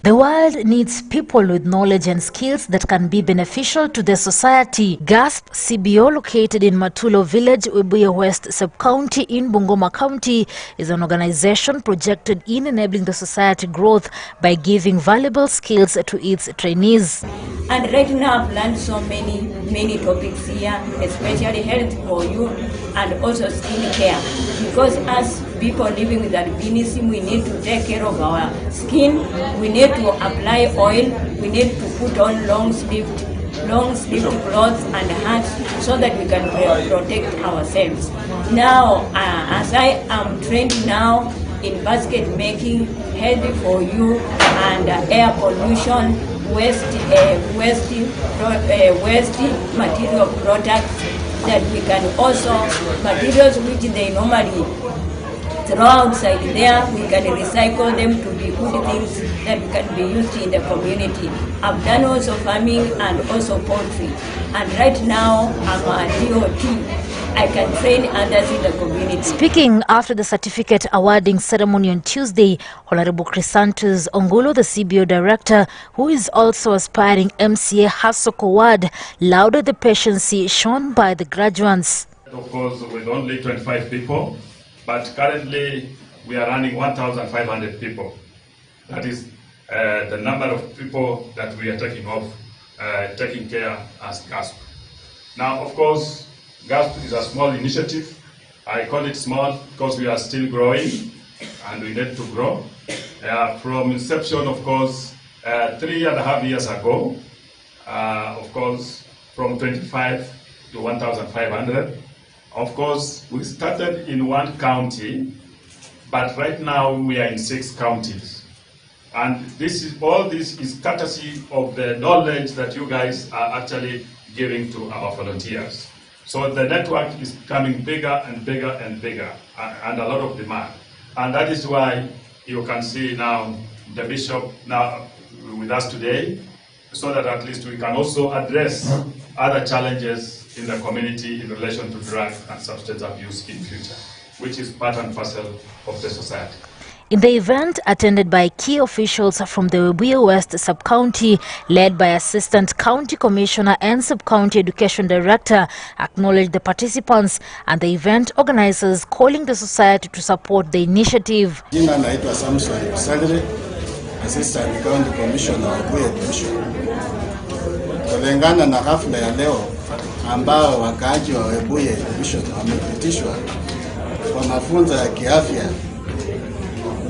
The world needs people with knowledge and skills that can be beneficial to the society. GASP CBO, located in Matulo Village, Webuye West Sub-County in Bungoma County, is an organization projected in enabling the society growth by giving valuable skills to its trainees. And right now I've learned so many topics here, especially health for you and also skin care. Because as people living with albinism, we need to take care of our skin. We need to apply oil. We need to put on long-sleeved clothes and hats so that we can protect ourselves. Now, as I am trained now in basket making, health for you, and air pollution, waste material products, that we can also, materials which they normally throw outside there, we can recycle them to be good things that can be used in the community. I've done also farming and also poultry. And right now, I'm a DOT. I can train others in the community. Speaking after the certificate awarding ceremony on Tuesday, Honorable Crisantos Angulo, the CBO director, who is also aspiring MCA Hasoko Ward, lauded the patience shown by the graduates. Of course, with only 25 people, but currently we are running 1,500 people. That is the number of people that we are taking care as GASP. Now, of course, GASP is a small initiative. I call it small because we are still growing and we need to grow. From inception, of course, 3.5 years ago, of course, from 25 to 1,500. Of course, we started in one county, but right now we are in 6 counties. And all this is courtesy of the knowledge that you guys are actually giving to our volunteers. So the network is becoming bigger and bigger and bigger, and a lot of demand. And that is why you can see now the bishop now with us today, so that at least we can also address other challenges in the community in relation to drug and substance abuse in future, which is part and parcel of the society. In the event, attended by key officials from the Webuye West Sub-County, led by Assistant County Commissioner and Sub-County Education Director, acknowledged the participants and the event organizers, calling the society to support the initiative. Jina naitwa Samson Kusagre, Assistant County Commissioner wa Webuye Division. Kulingana na hafla ya leo ambao wakaaji wa Webuye Division wamepitishwa kwa mafunzo ya kiafya,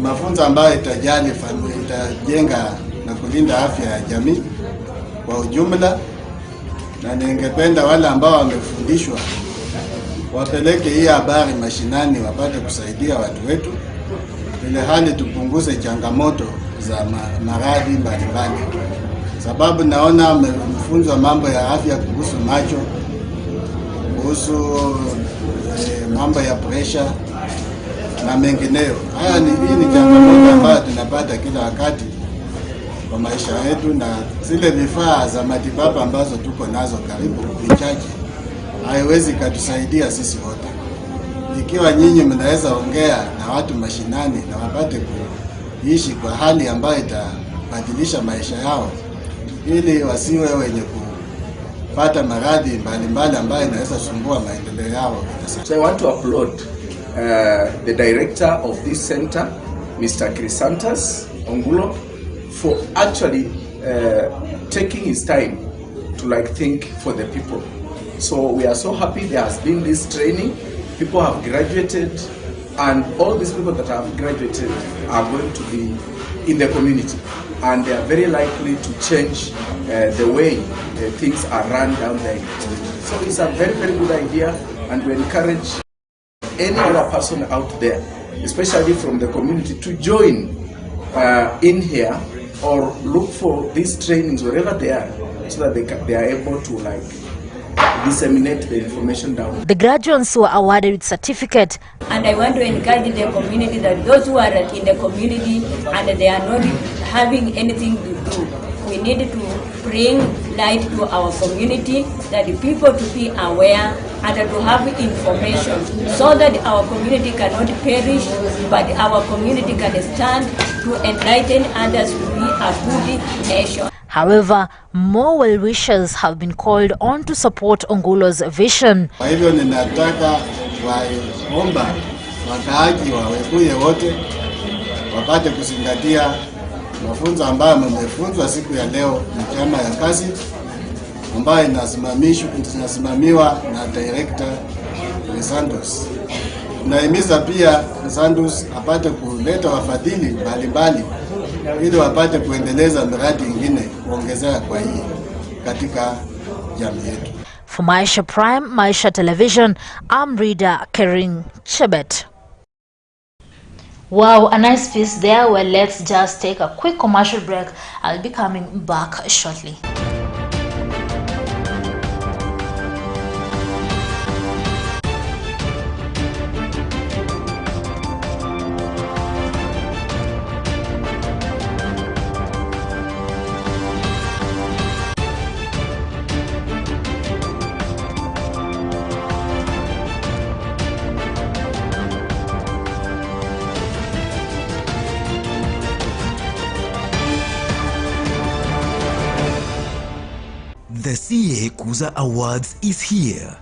mafunzo ambayo itajenga na kulinda afya ya jamii kwa ujumla, na ningependa wale ambao wamefundishwa wapeleke hii habari mashinani wapate kusaidia watu wetu, ili hali tupunguze changamoto za maradhi mbalimbali. Sababu naona mfunzo mambo ya afya kuhusu macho, kuhusu mambo ya pressure na mengineyo. Haya hii ni changamoto ambayo tunapata kila wakati kwa maisha yetu, na zile vifaa za matibabu ambazo tuko nazo karibu vichache haiwezi kutusaidia sisi wote. Ikiwa nyinyi mnaweza ongea na watu mashinani na wapate kuishi kwa hali ambayo itabadilisha maisha yao, ili wasiwe wenye kupata maradhi mbalimbali ambayo inaweza sumbua maendeleo yao. So I want to applaud the director of this center, Mr. Crisantas Ongulo, for actually taking his time to think for the people. So we are so happy there has been this training. People have graduated, and all these people that have graduated are going to be in the community, and they are very likely to change the way things are run down there. So it's a very, very good idea, and we encourage any other person out there, especially from the community, to join in here or look for these trainings wherever they are, so that they are able to disseminate the information down. The graduates were awarded with certificate. And I want to encourage the community that those who are in the community and they are not having anything to do, we need to bring light to our community, that the people to be aware and to have information, so that our community cannot perish, but our community can stand to enlighten others to be a good nation. However, more well-wishers have been called on to support Ongulo's vision. Kwa hivyo ninataka waomba wakaaji wa Webuye wote wapate kuzingatia mafunzo ambayo mmefunzwa siku ya leo na chama ya kazi ambayo inasimamiwa na director Santos. Tunahimiza pia Santos apate kuleta wafadhili mbalimbali ili wapate kuendeleza miradi ingine kuongezea kwa hii katika jamii yetu. For Maisha Prime, Maisha Television, I'm Reader Kering Chebet. Wow, a nice piece there. Well, let's just take a quick commercial break. I'll be coming back shortly. The CA Kuza Awards is here.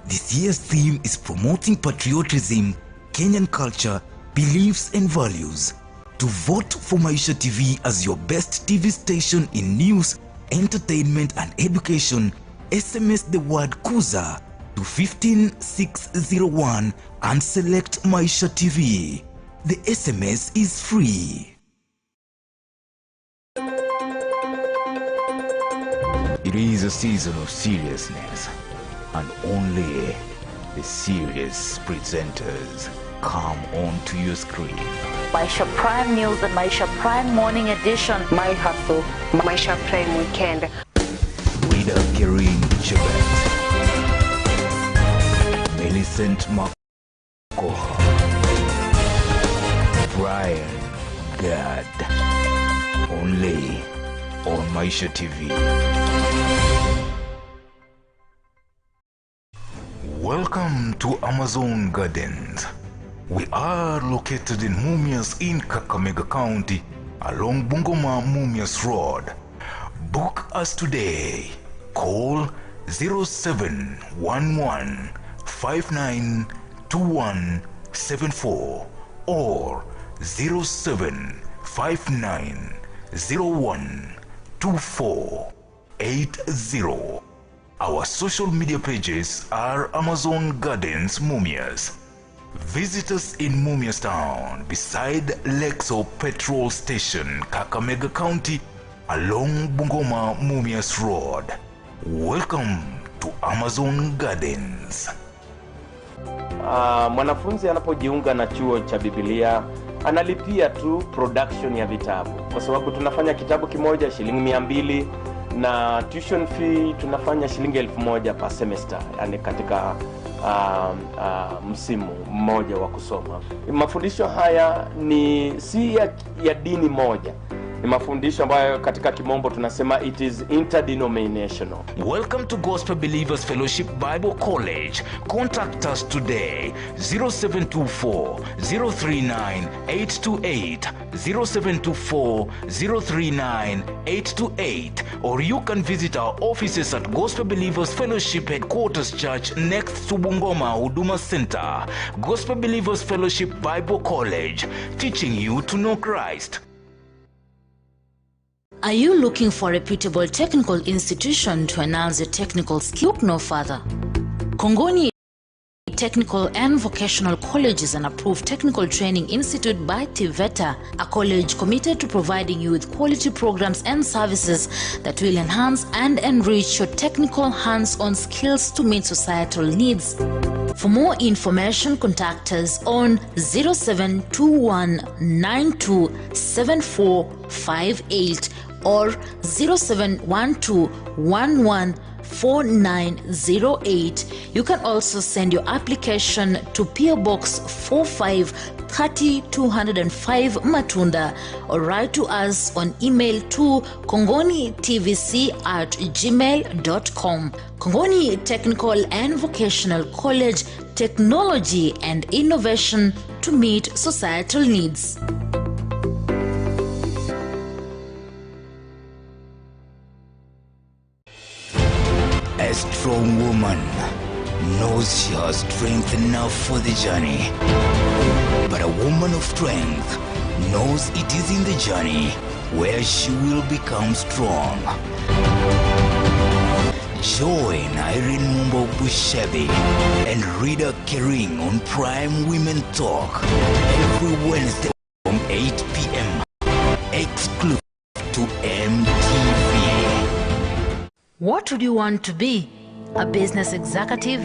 This year's theme is promoting patriotism, Kenyan culture, beliefs and values. To vote for Maisha TV as your best TV station in news, entertainment and education, SMS the word Kuza to 15601 and select Maisha TV. The SMS is free. It is a season of seriousness, and only the serious presenters come onto your screen. Maisha Prime News and Maisha Prime Morning Edition. My Hustle, Maisha Prime Weekend. Reader Kering Chebet, Millicent Makoha, Brian Gad. Only on Maisha TV. Welcome to Amazon Gardens, We are located in Mumias in Kakamega County along Bungoma Mumias Road. Book us today. Call 0711 592174 or 0759012480. Our social media pages are Amazon Gardens Mumias. Visit us in Mumias Town beside Lexo Petrol Station, Kakamega County along Bungoma Mumias Road. Welcome to Amazon Gardens. Mwanafunzi anapojiunga na chuo cha Biblia analipia tu production ya vitabu, kwa sababu tunafanya kitabu kimoja shilingi 200 na tuition fee tunafanya shilingi 1000 per semester, yani katika msimu mmoja wa kusoma. Mafundisho haya ni si ya dini moja. Ni mafundisho ambayo katika kimombo tunasema it is interdenominational. Welcome to Gospel Believers Fellowship Bible College. Contact us today 0724-039-828, 0724-039-828, or you can visit our offices at Gospel Believers Fellowship Headquarters Church next to Bungoma Huduma Center. Gospel Believers Fellowship Bible College, teaching you to know Christ. Are you looking for a reputable technical institution to enhance your technical skill? Look no further. Kongoni Technical and Vocational College is an approved technical training institute by TVETA, a college committed to providing you with quality programs and services that will enhance and enrich your technical hands-on skills to meet societal needs. For more information, contact us on 0721927458 or 0712114908. You can also send your application to PO Box 45 30205 Matunda or write to us on email to kongonitvc@gmail.com. Kongoni Technical and Vocational College, technology and innovation to meet societal needs. A strong woman knows she has strength enough for the journey. But a woman of strength knows it is in the journey where she will become strong. Join Irene Mumbo Bushebi and Rita Kering on Prime Women Talk every Wednesday from 8 p.m. exclusive to MTV. What would you want to be? A business executive?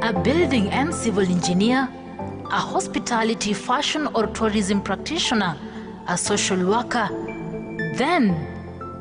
A building and civil engineer? A hospitality, fashion or tourism practitioner? A social worker? Then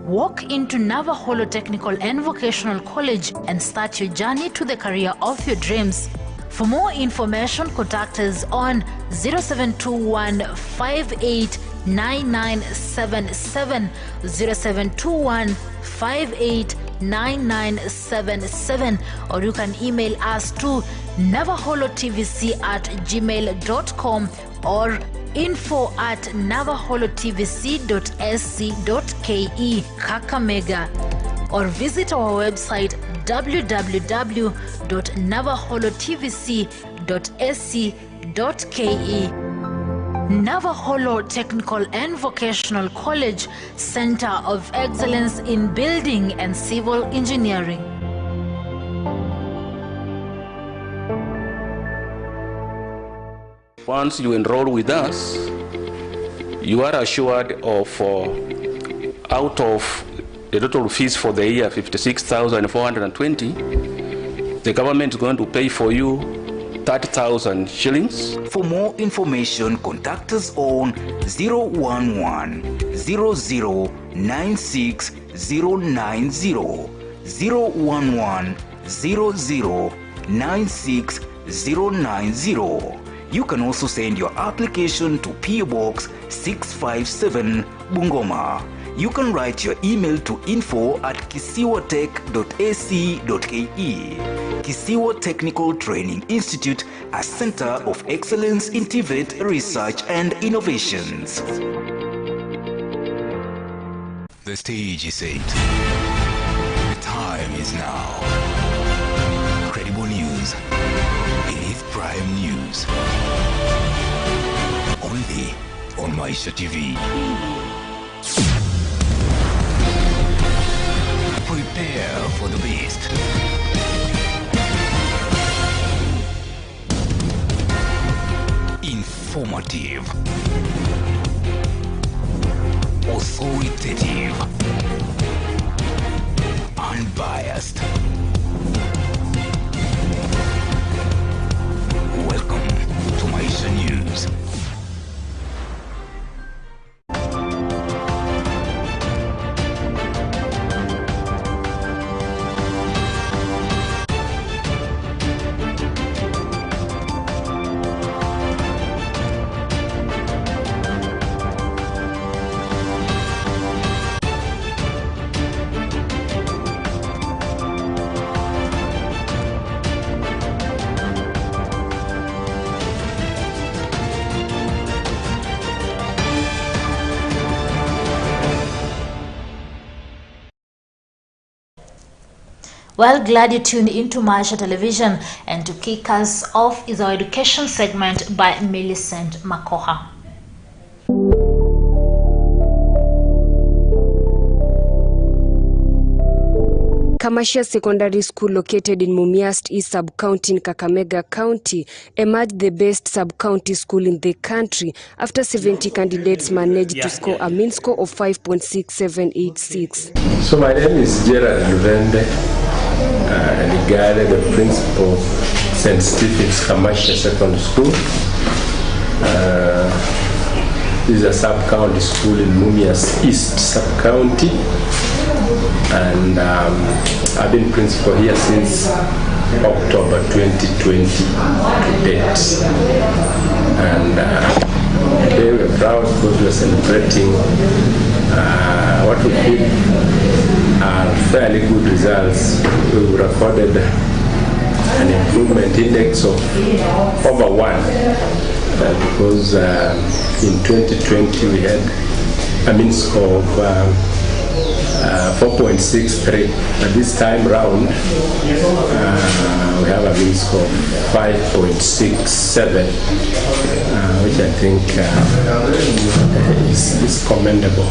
walk into Navaholo Technical and Vocational College and start your journey to the career of your dreams. For more information, contact us on 0721-589977, 0721-589977, or you can email us to navaholotvc@gmail.com or info@navaholotvc.sc.ke Kakamega, or visit our website www.navaholotvc.sc.ke. Navaholo Technical and Vocational College, Center of Excellence in Building and Civil Engineering. Once you enroll with us, you are assured of out of the total fees for the year 56,420, the government is going to pay for you 30,000 shillings. For more information, contact us on 011-0096-090, 011-0096-090. You can also send your application to PO Box 657 Bungoma. you can write your email to info@kisiwatech.ac.ke. Kisiwa Technical Training Institute, a center of excellence in TVET research and innovations. The stage is set. The time is now. Credible news. It is Prime News. Only on Maisha TV. Prepare for the beast. Informative. Authoritative. Unbiased. Welcome to Maisha News. Well, glad you tuned into Maisha Television, and to kick us off is our education segment by Millicent Makoha. Kamasha Secondary School, located in Mumias East Sub-County in Kakamega County, emerged the best sub-county school in the country after 70 candidates managed to score a mean score of 5.6786. So my name is Gerald Luvende, the principal of St. Stephen's Kamasha Secondary School. This is a sub-county school in Mumias East Sub-County. And I've been principal here since October 2020 to date. And today we're proud because we're celebrating what we think are fairly good results. We recorded an improvement index of over 1 because in 2020 we had a mean score of 4.63, but this time round we have a mean score of 5.67, which I think is commendable.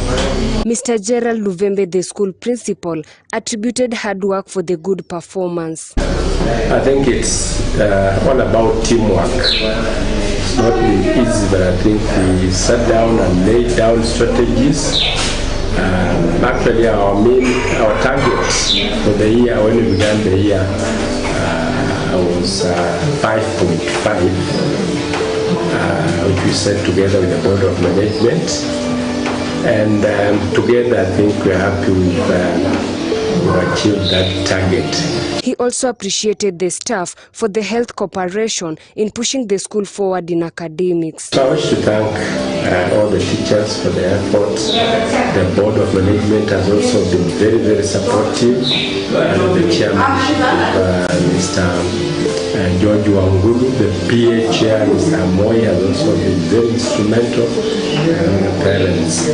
Mr. Gerald Luvembe, the school principal, attributed hard work for the good performance. I think it's all about teamwork. It's not been easy, but I think we sat down and laid down strategies. Actually, our targets for the year, when we began the year, was 5.5, which we set together with the Board of Management. And together, I think we're happy we've achieved that target. He also appreciated the staff for the health cooperation in pushing the school forward in academics. So I wish to thank all the teachers for their efforts. The Board of Management has also been very, very supportive. The chairman, Mr. George Wangulu, the PA chair, Mr. Moy, has also been very instrumental. The parents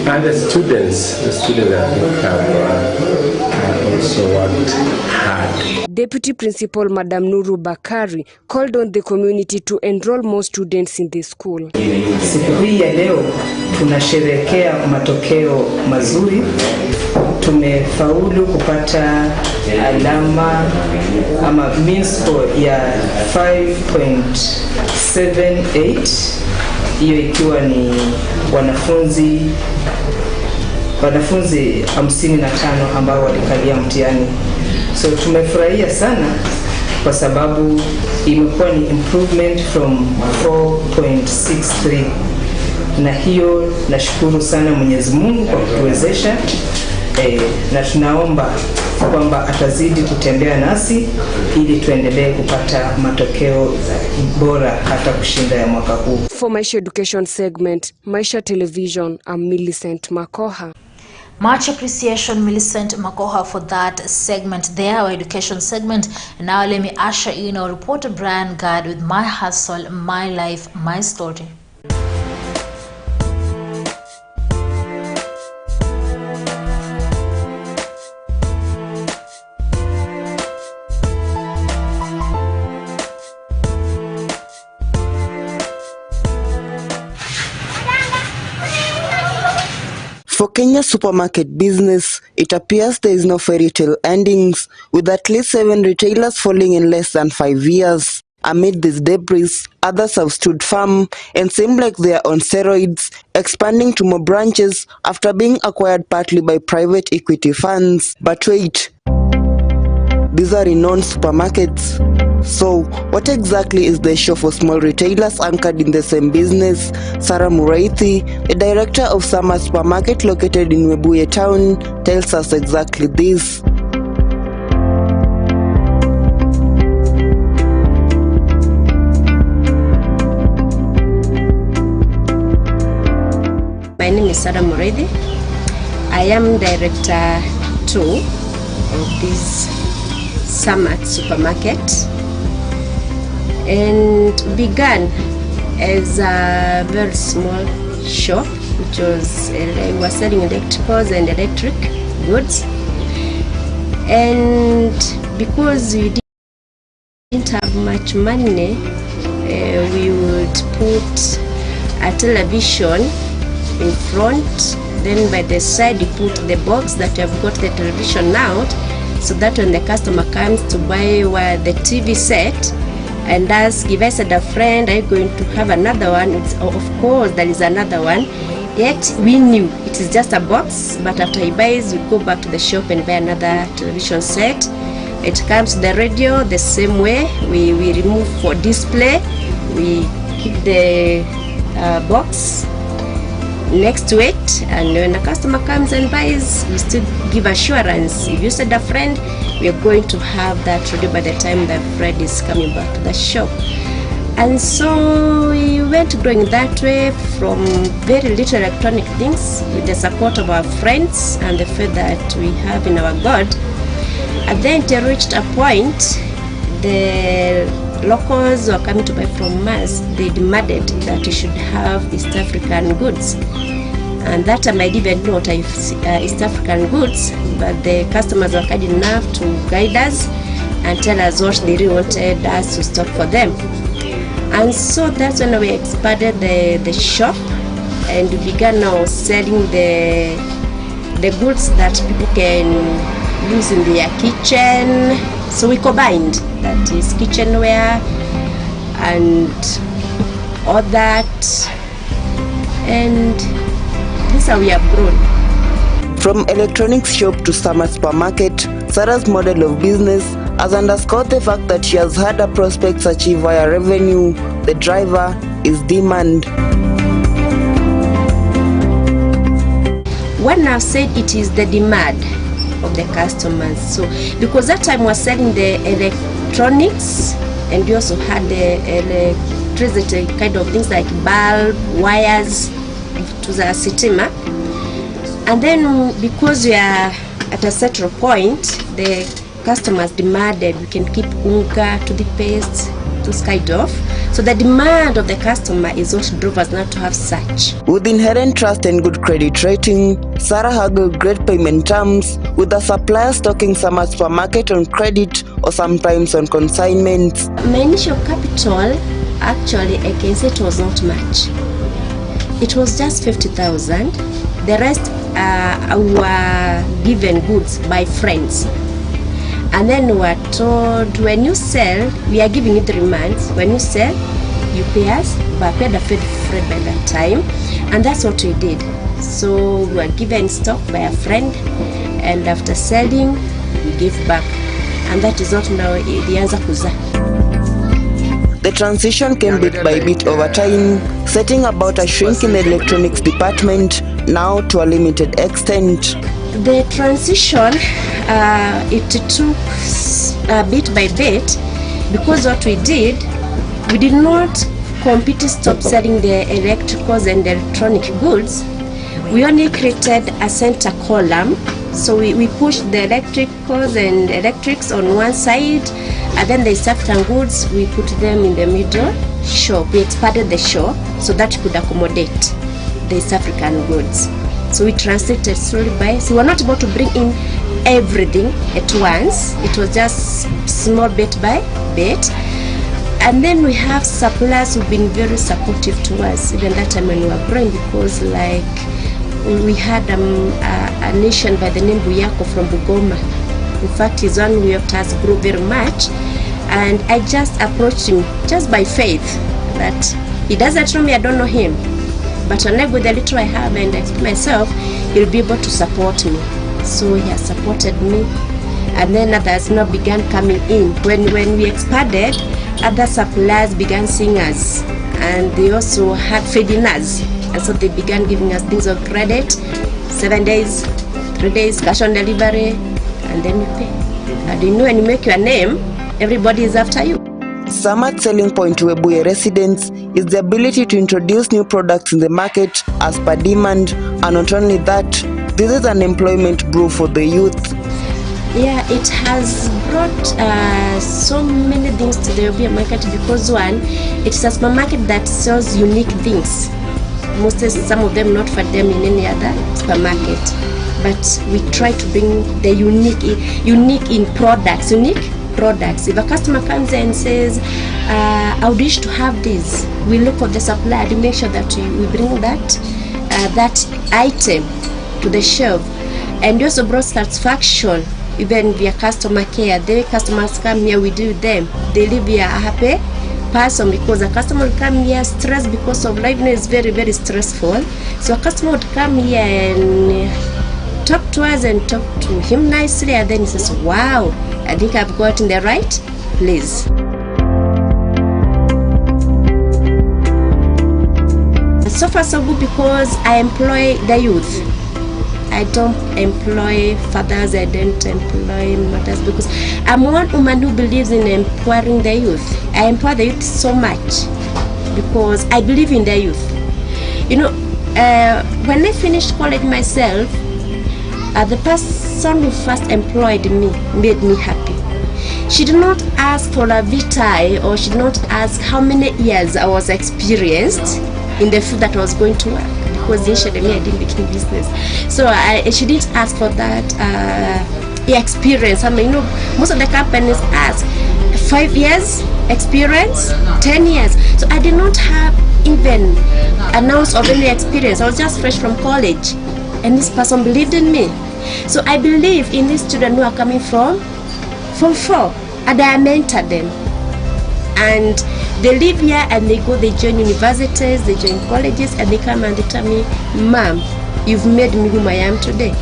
and the students I think have also worked hard. Deputy Principal Madam Nuru Bakari called on the community to enroll more students in the school. Siku hii ya leo tunasherehekea matokeo mazuri. Tumefaulu kupata alama ama mean score ya 5.78, hiyo ikiwa ni wanafunzi 55 ambao walikalia mtihani. So tumefurahia sana kwa sababu imekuwa ni improvement from 4.63, na hiyo nashukuru sana Mwenyezi Mungu kwa kutuwezesha, na tunaomba kwamba atazidi kutembea nasi ili tuendelee kupata matokeo bora hata kushinda ya mwaka huu. For Maisha Education segment, Maisha Television, I'm Millicent Makoha. Much appreciation, Millicent Makoha, for that segment there, our education segment. And now let me usher in our reporter Brian Guard with My Hustle, My Life, My Story. For Kenya's supermarket business, it appears there is no fairy tale endings, with at least 7 retailers falling in less than 5 years. Amid these debris, others have stood firm and seem like they are on steroids, expanding to more branches after being acquired partly by private equity funds. But wait, these are renowned supermarkets. So, what exactly is the issue for small retailers anchored in the same business? Sarah Muraithi, the director of Summer Supermarket located in Webuye town, tells us exactly this. My name is Sarah Muraithi. I am director 2 of this Summer Supermarket, and began as a very small shop, which was we were selling electricals and electric goods. And because we didn't have much money, we would put a television in front, then by the side you put the box that you have got the television out, so that when the customer comes to buy the TV set and ask, if I said a friend, are you going to have another one? It's, of course there is another one. Yet we knew it is just a box, but after he buys, we go back to the shop and buy another television set. It comes to the radio the same way. We remove for display, we keep the box next to it, and when a customer comes and buys, we still give assurance. If you said a friend, we are going to have that ready by the time the friend is coming back to the shop. And so we went growing that way from very little electronic things, with the support of our friends and the faith that we have in our God. And then it reached a point, the locals who are coming to buy from us, they demanded that we should have East African goods. And that time I didn't know what East African goods, but the customers were kind enough to guide us and tell us what they really wanted us to stock for them. And so that's when we expanded the shop, and we began now selling the goods that people can use in their kitchen. So we combined, that is kitchenware and all that, and this is how we have grown. From electronics shop to Summer Supermarket, Sarah's model of business has underscored the fact that she has had her prospects achieve via revenue. The driver is demand. When I've said it is the demand of the customers, so because that time we're selling the electronics, and we also had the electricity kind of things like bulb, wires to the sitima. And then because we are at a certain point, the customers demanded we can keep unga, toothpaste, those kind of. So the demand of the customer is what drove us not to have such. With inherent trust and good credit rating, Sarah haggled great payment terms, with the supplier stocking Summer Supermarket on credit or sometimes on consignment. My initial capital, actually, I can say it was not much. It was just 50,000. The rest were given goods by friends. And then we were told, when you sell, we are giving you 3 months. When you sell, you pay us, but we had a friend by that time. And that's what we did. So we were given stock by a friend, and after selling, we give back. And that is what now the answer kuza. The transition came bit by bit over time, setting about a shrink in the electronics department, now to a limited extent. The transition, it took bit by bit, because what we did not completely stop selling the electricals and electronic goods. we only created a center column. So we pushed the electricals and electrics on one side, and then the African goods, we put them in the middle shop. We expanded the shop so that we could accommodate the African goods. So we translated slowly by, so we were not able to bring in everything at once. It was just small bit by bit. And then we have suppliers who've been very supportive to us even that time when we were growing, because like we had a nation by the name Buyako from Bungoma. In fact, his one we has grew very much, and I just approached him just by faith that he doesn't know me, I don't know him, but when I go the little I have and explain myself, he'll be able to support me. So he has supported me, and then others now began coming in. When we expanded, other suppliers began seeing us, and they also had faith in us. And so they began giving us things of credit, 7 days, 3 days, cash on delivery, and then we pay. And you know, when you make your name, everybody is after you. SAMA's selling point to Webuye residents is the ability to introduce new products in the market as per demand, and not only that, this is an employment brew for the youth. Yeah, it has brought so many things to the Webuye market, because one, it's a supermarket that sells unique things. Mostly some of them not for them in any other supermarket, but we try to bring the unique in products, unique products. If a customer comes and says, I would wish to have this, we look for the supplier to make sure that we bring that item to the shelf. And we also brought satisfaction even via customer care. The customers come here, we do them, they leave here happy person, because a customer will come here stressed because of life is very, very stressful. So a customer would come here and talk to us and talk to him nicely, and then he says, wow, I think I've got in the right place. So far so good, because I employ the youth. I don't employ fathers, I don't employ mothers, because I'm one woman who believes in empowering the youth. I empower the youth so much because I believe in the youth. You know, when I finished college myself, the person who first employed me made me happy. She did not ask for a vitae, or she did not ask how many years I was experienced in the field that I was going to work, because initially I didn't begin business. So she didn't ask for that experience. I mean, you know, most of the companies ask 5 years experience, 10 years. So I did not have even an ounce of any experience. I was just fresh from college, and this person believed in me. So I believe in these children who are coming from Form 4, and I mentor them. And they live here and they go, they join universities, they join colleges, and they come and they tell me, Mom, you've made me whom I am today.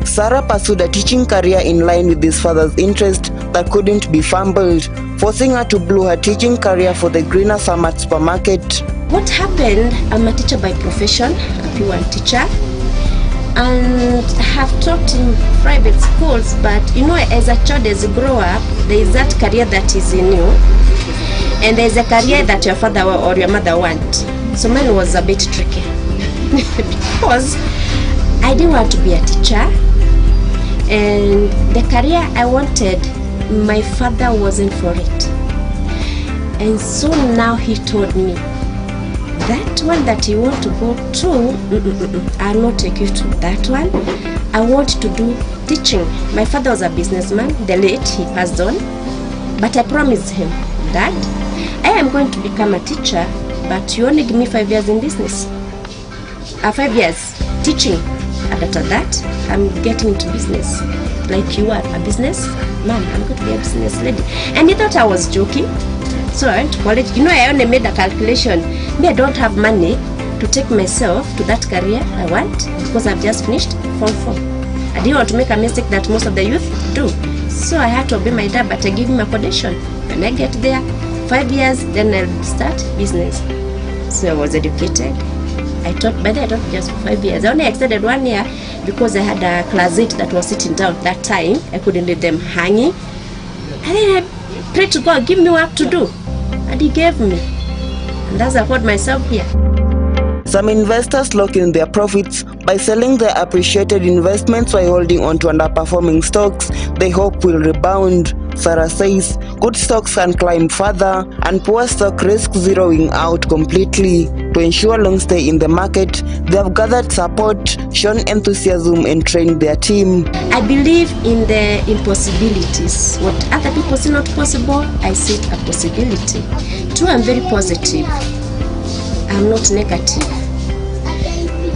Sarah pursued a teaching career in line with his father's interest that couldn't be fumbled, forcing her to blow her teaching career for the greener Samat supermarket. What happened, I'm a teacher by profession, a P1 teacher, and have taught in private schools, but you know, as a child, as you grow up, there is that career that is in you, and there is a career that your father or your mother want. So mine was a bit tricky because I didn't want to be a teacher, and the career I wanted, my father wasn't for it. And so now he told me, that one that you want to go to, I'll not take you to that one. I want to do teaching. My father was a businessman, the late, he passed on, but I promised him, Dad, I am going to become a teacher, but you only give me 5 years in business. 5 years teaching, and after that, I'm getting into business. Like you are a business man, I'm going to be a business lady. And he thought I was joking. So I went to college. You know, I only made a calculation. Me, I don't have money to take myself to that career I want, because I've just finished Form 4. I didn't want to make a mistake that most of the youth do. So I had to obey my dad, but I gave him a condition. When I get there, 5 years, then I'll start business. So I was educated. I taught just for 5 years. I only extended 1 year because I had a class 8 that was sitting down that time. I couldn't leave them hanging. And then I prayed to God, give me work to do. And he gave me. And that's how I got myself here. Some investors lock in their profits By selling their appreciated investments while holding on to underperforming stocks, they hope will rebound. Sarah says good stocks can climb further and poor stock risk zeroing out completely. To ensure long stay in the market, they have gathered support, shown enthusiasm and trained their team. I believe in the impossibilities. What other people see not possible, I see it a possibility. Two, I'm very positive. I'm not negative.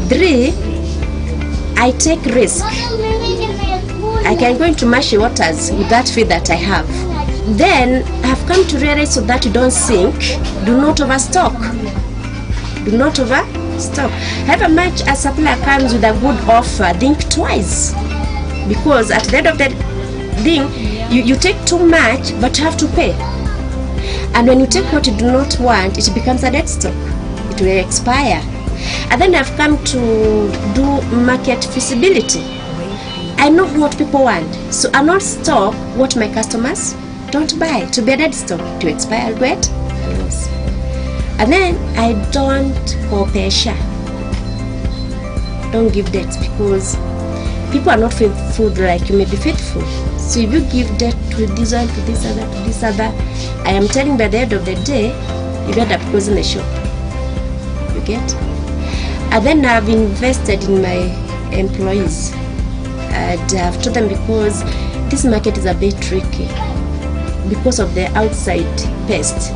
Three, I take risk. I can go into marshy waters with that faith that I have. Then I have come to realize so that you don't sink, do not overstock. Do not overstock. However much a supplier comes with a good offer, think twice. Because at the end of the thing, you take too much, but you have to pay. And when you take what you do not want, it becomes a dead stock. It will expire. And then I've come to do market feasibility. I know what people want, so I not stock what my customers don't buy. To be a dead stock, to expire, great. Yes. And then I don't co-pesha. Don't give debts because people are not faithful like you may be faithful. So if you give debt to this one, to this other, to this other, I am telling by the end of the day, you end up closing the shop. You get? And then I've invested in my employees. And I've told them because this market is a bit tricky because of the outside pest.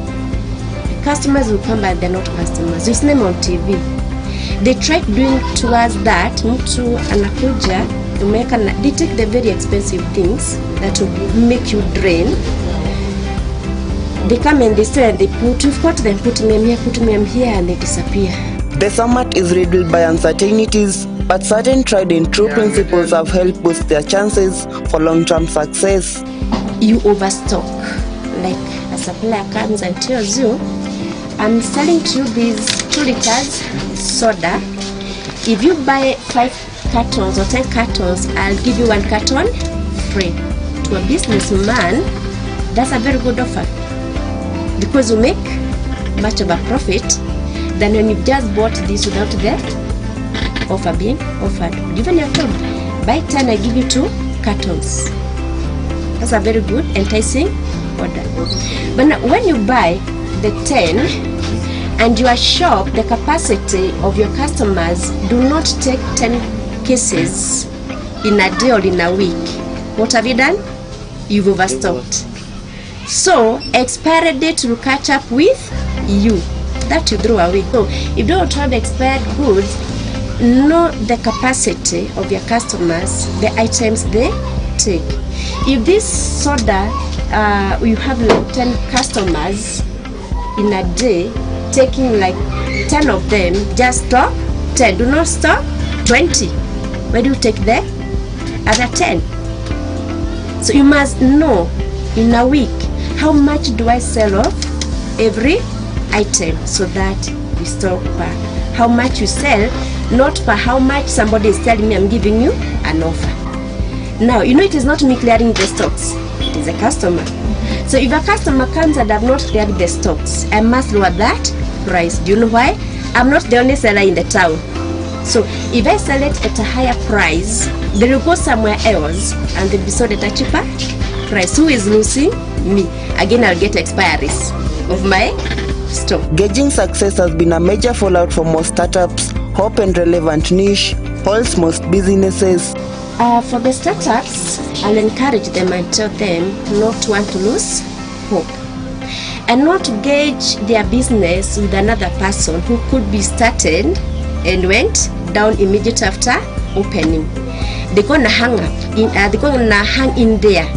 Customers will come but they're not customers. You see them on TV. They try doing towards that. Mtu anakuja, they take the very expensive things that will make you drain. They come and they say and they put, you've got them, put me here, and they disappear. The summit is riddled by uncertainties, but certain tried and true principles have helped boost their chances for long-term success. You overstock. Like a supplier comes and tells you, I'm selling to you these 2 liters soda. If you buy 5 cartons or 10 cartons, I'll give you 1 carton free. To a businessman, that's a very good offer because you make much of a profit than when you just bought this without the offer being offered. Even you're told, buy 10, I give you 2 cartons. That's a very good, enticing order. But now, when you buy the 10 and you are sure the capacity of your customers do not take 10 cases in a day or in a week, what have you done? You've overstocked. So expiry date will catch up with you. That you throw away. So if you don't have expired goods, know the capacity of your customers, the items they take. If this soda, you have like 10 customers in a day, taking like 10 of them, just stock 10. Do not stock 20. Where do you take the other 10? So you must know in a week, how much do I sell of every item, so that you stock per how much you sell, not per how much somebody is telling me I'm giving you an offer. Now, you know it is not me clearing the stocks, it is a customer. So if a customer comes and I have not cleared the stocks, I must lower that price. Do you know why? I'm not the only seller in the town. So if I sell it at a higher price, they will go somewhere else and they'll be sold at a cheaper price. Who is losing? Me. Again, I'll get expiries of my stock. Gauging success has been a major fallout for most startups. Hope and relevant niche holds most businesses. For the startups, I'll encourage them and tell them not to want to lose hope and not to gauge their business with another person who could be started and went down immediately after opening. They're gonna hang up in, they're gonna hang in there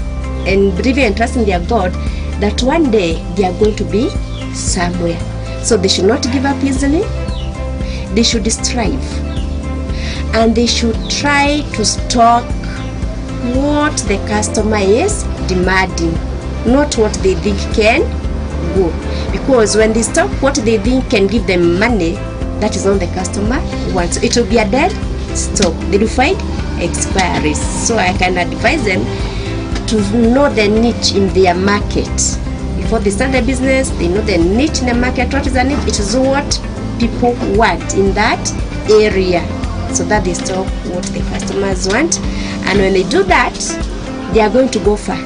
and believing and trusting their God that one day they are going to be somewhere. So they should not give up easily. They should strive, and they should try to stock what the customer is demanding, not what they think can go. Because when they stock what they think can give them money, that is not the customer wants. So it will be a dead stock. They will find expiries. So I can advise them to know the niche in their market. Before they start their business, they know the niche in the market. What is the niche? It is what people want in that area. so that they stock what the customers want, and when they do that, they are going to go far.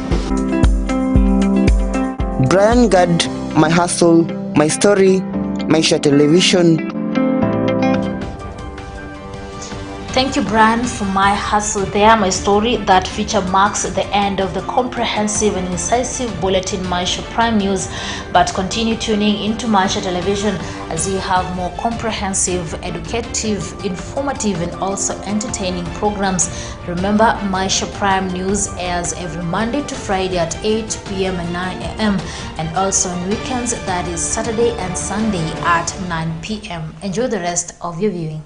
Brian Gad, My Hustle, My Story, Maisha Television. Thank you, Brian, for My Hustle there, My Story. That feature marks the end of the comprehensive and incisive bulletin Maisha Prime News. But continue tuning into Maisha Television as we have more comprehensive, educative, informative, and also entertaining programs. Remember, Maisha Prime News airs every Monday to Friday at 8 p.m. and 9 a.m. and also on weekends, that is Saturday and Sunday at 9 p.m. Enjoy the rest of your viewing.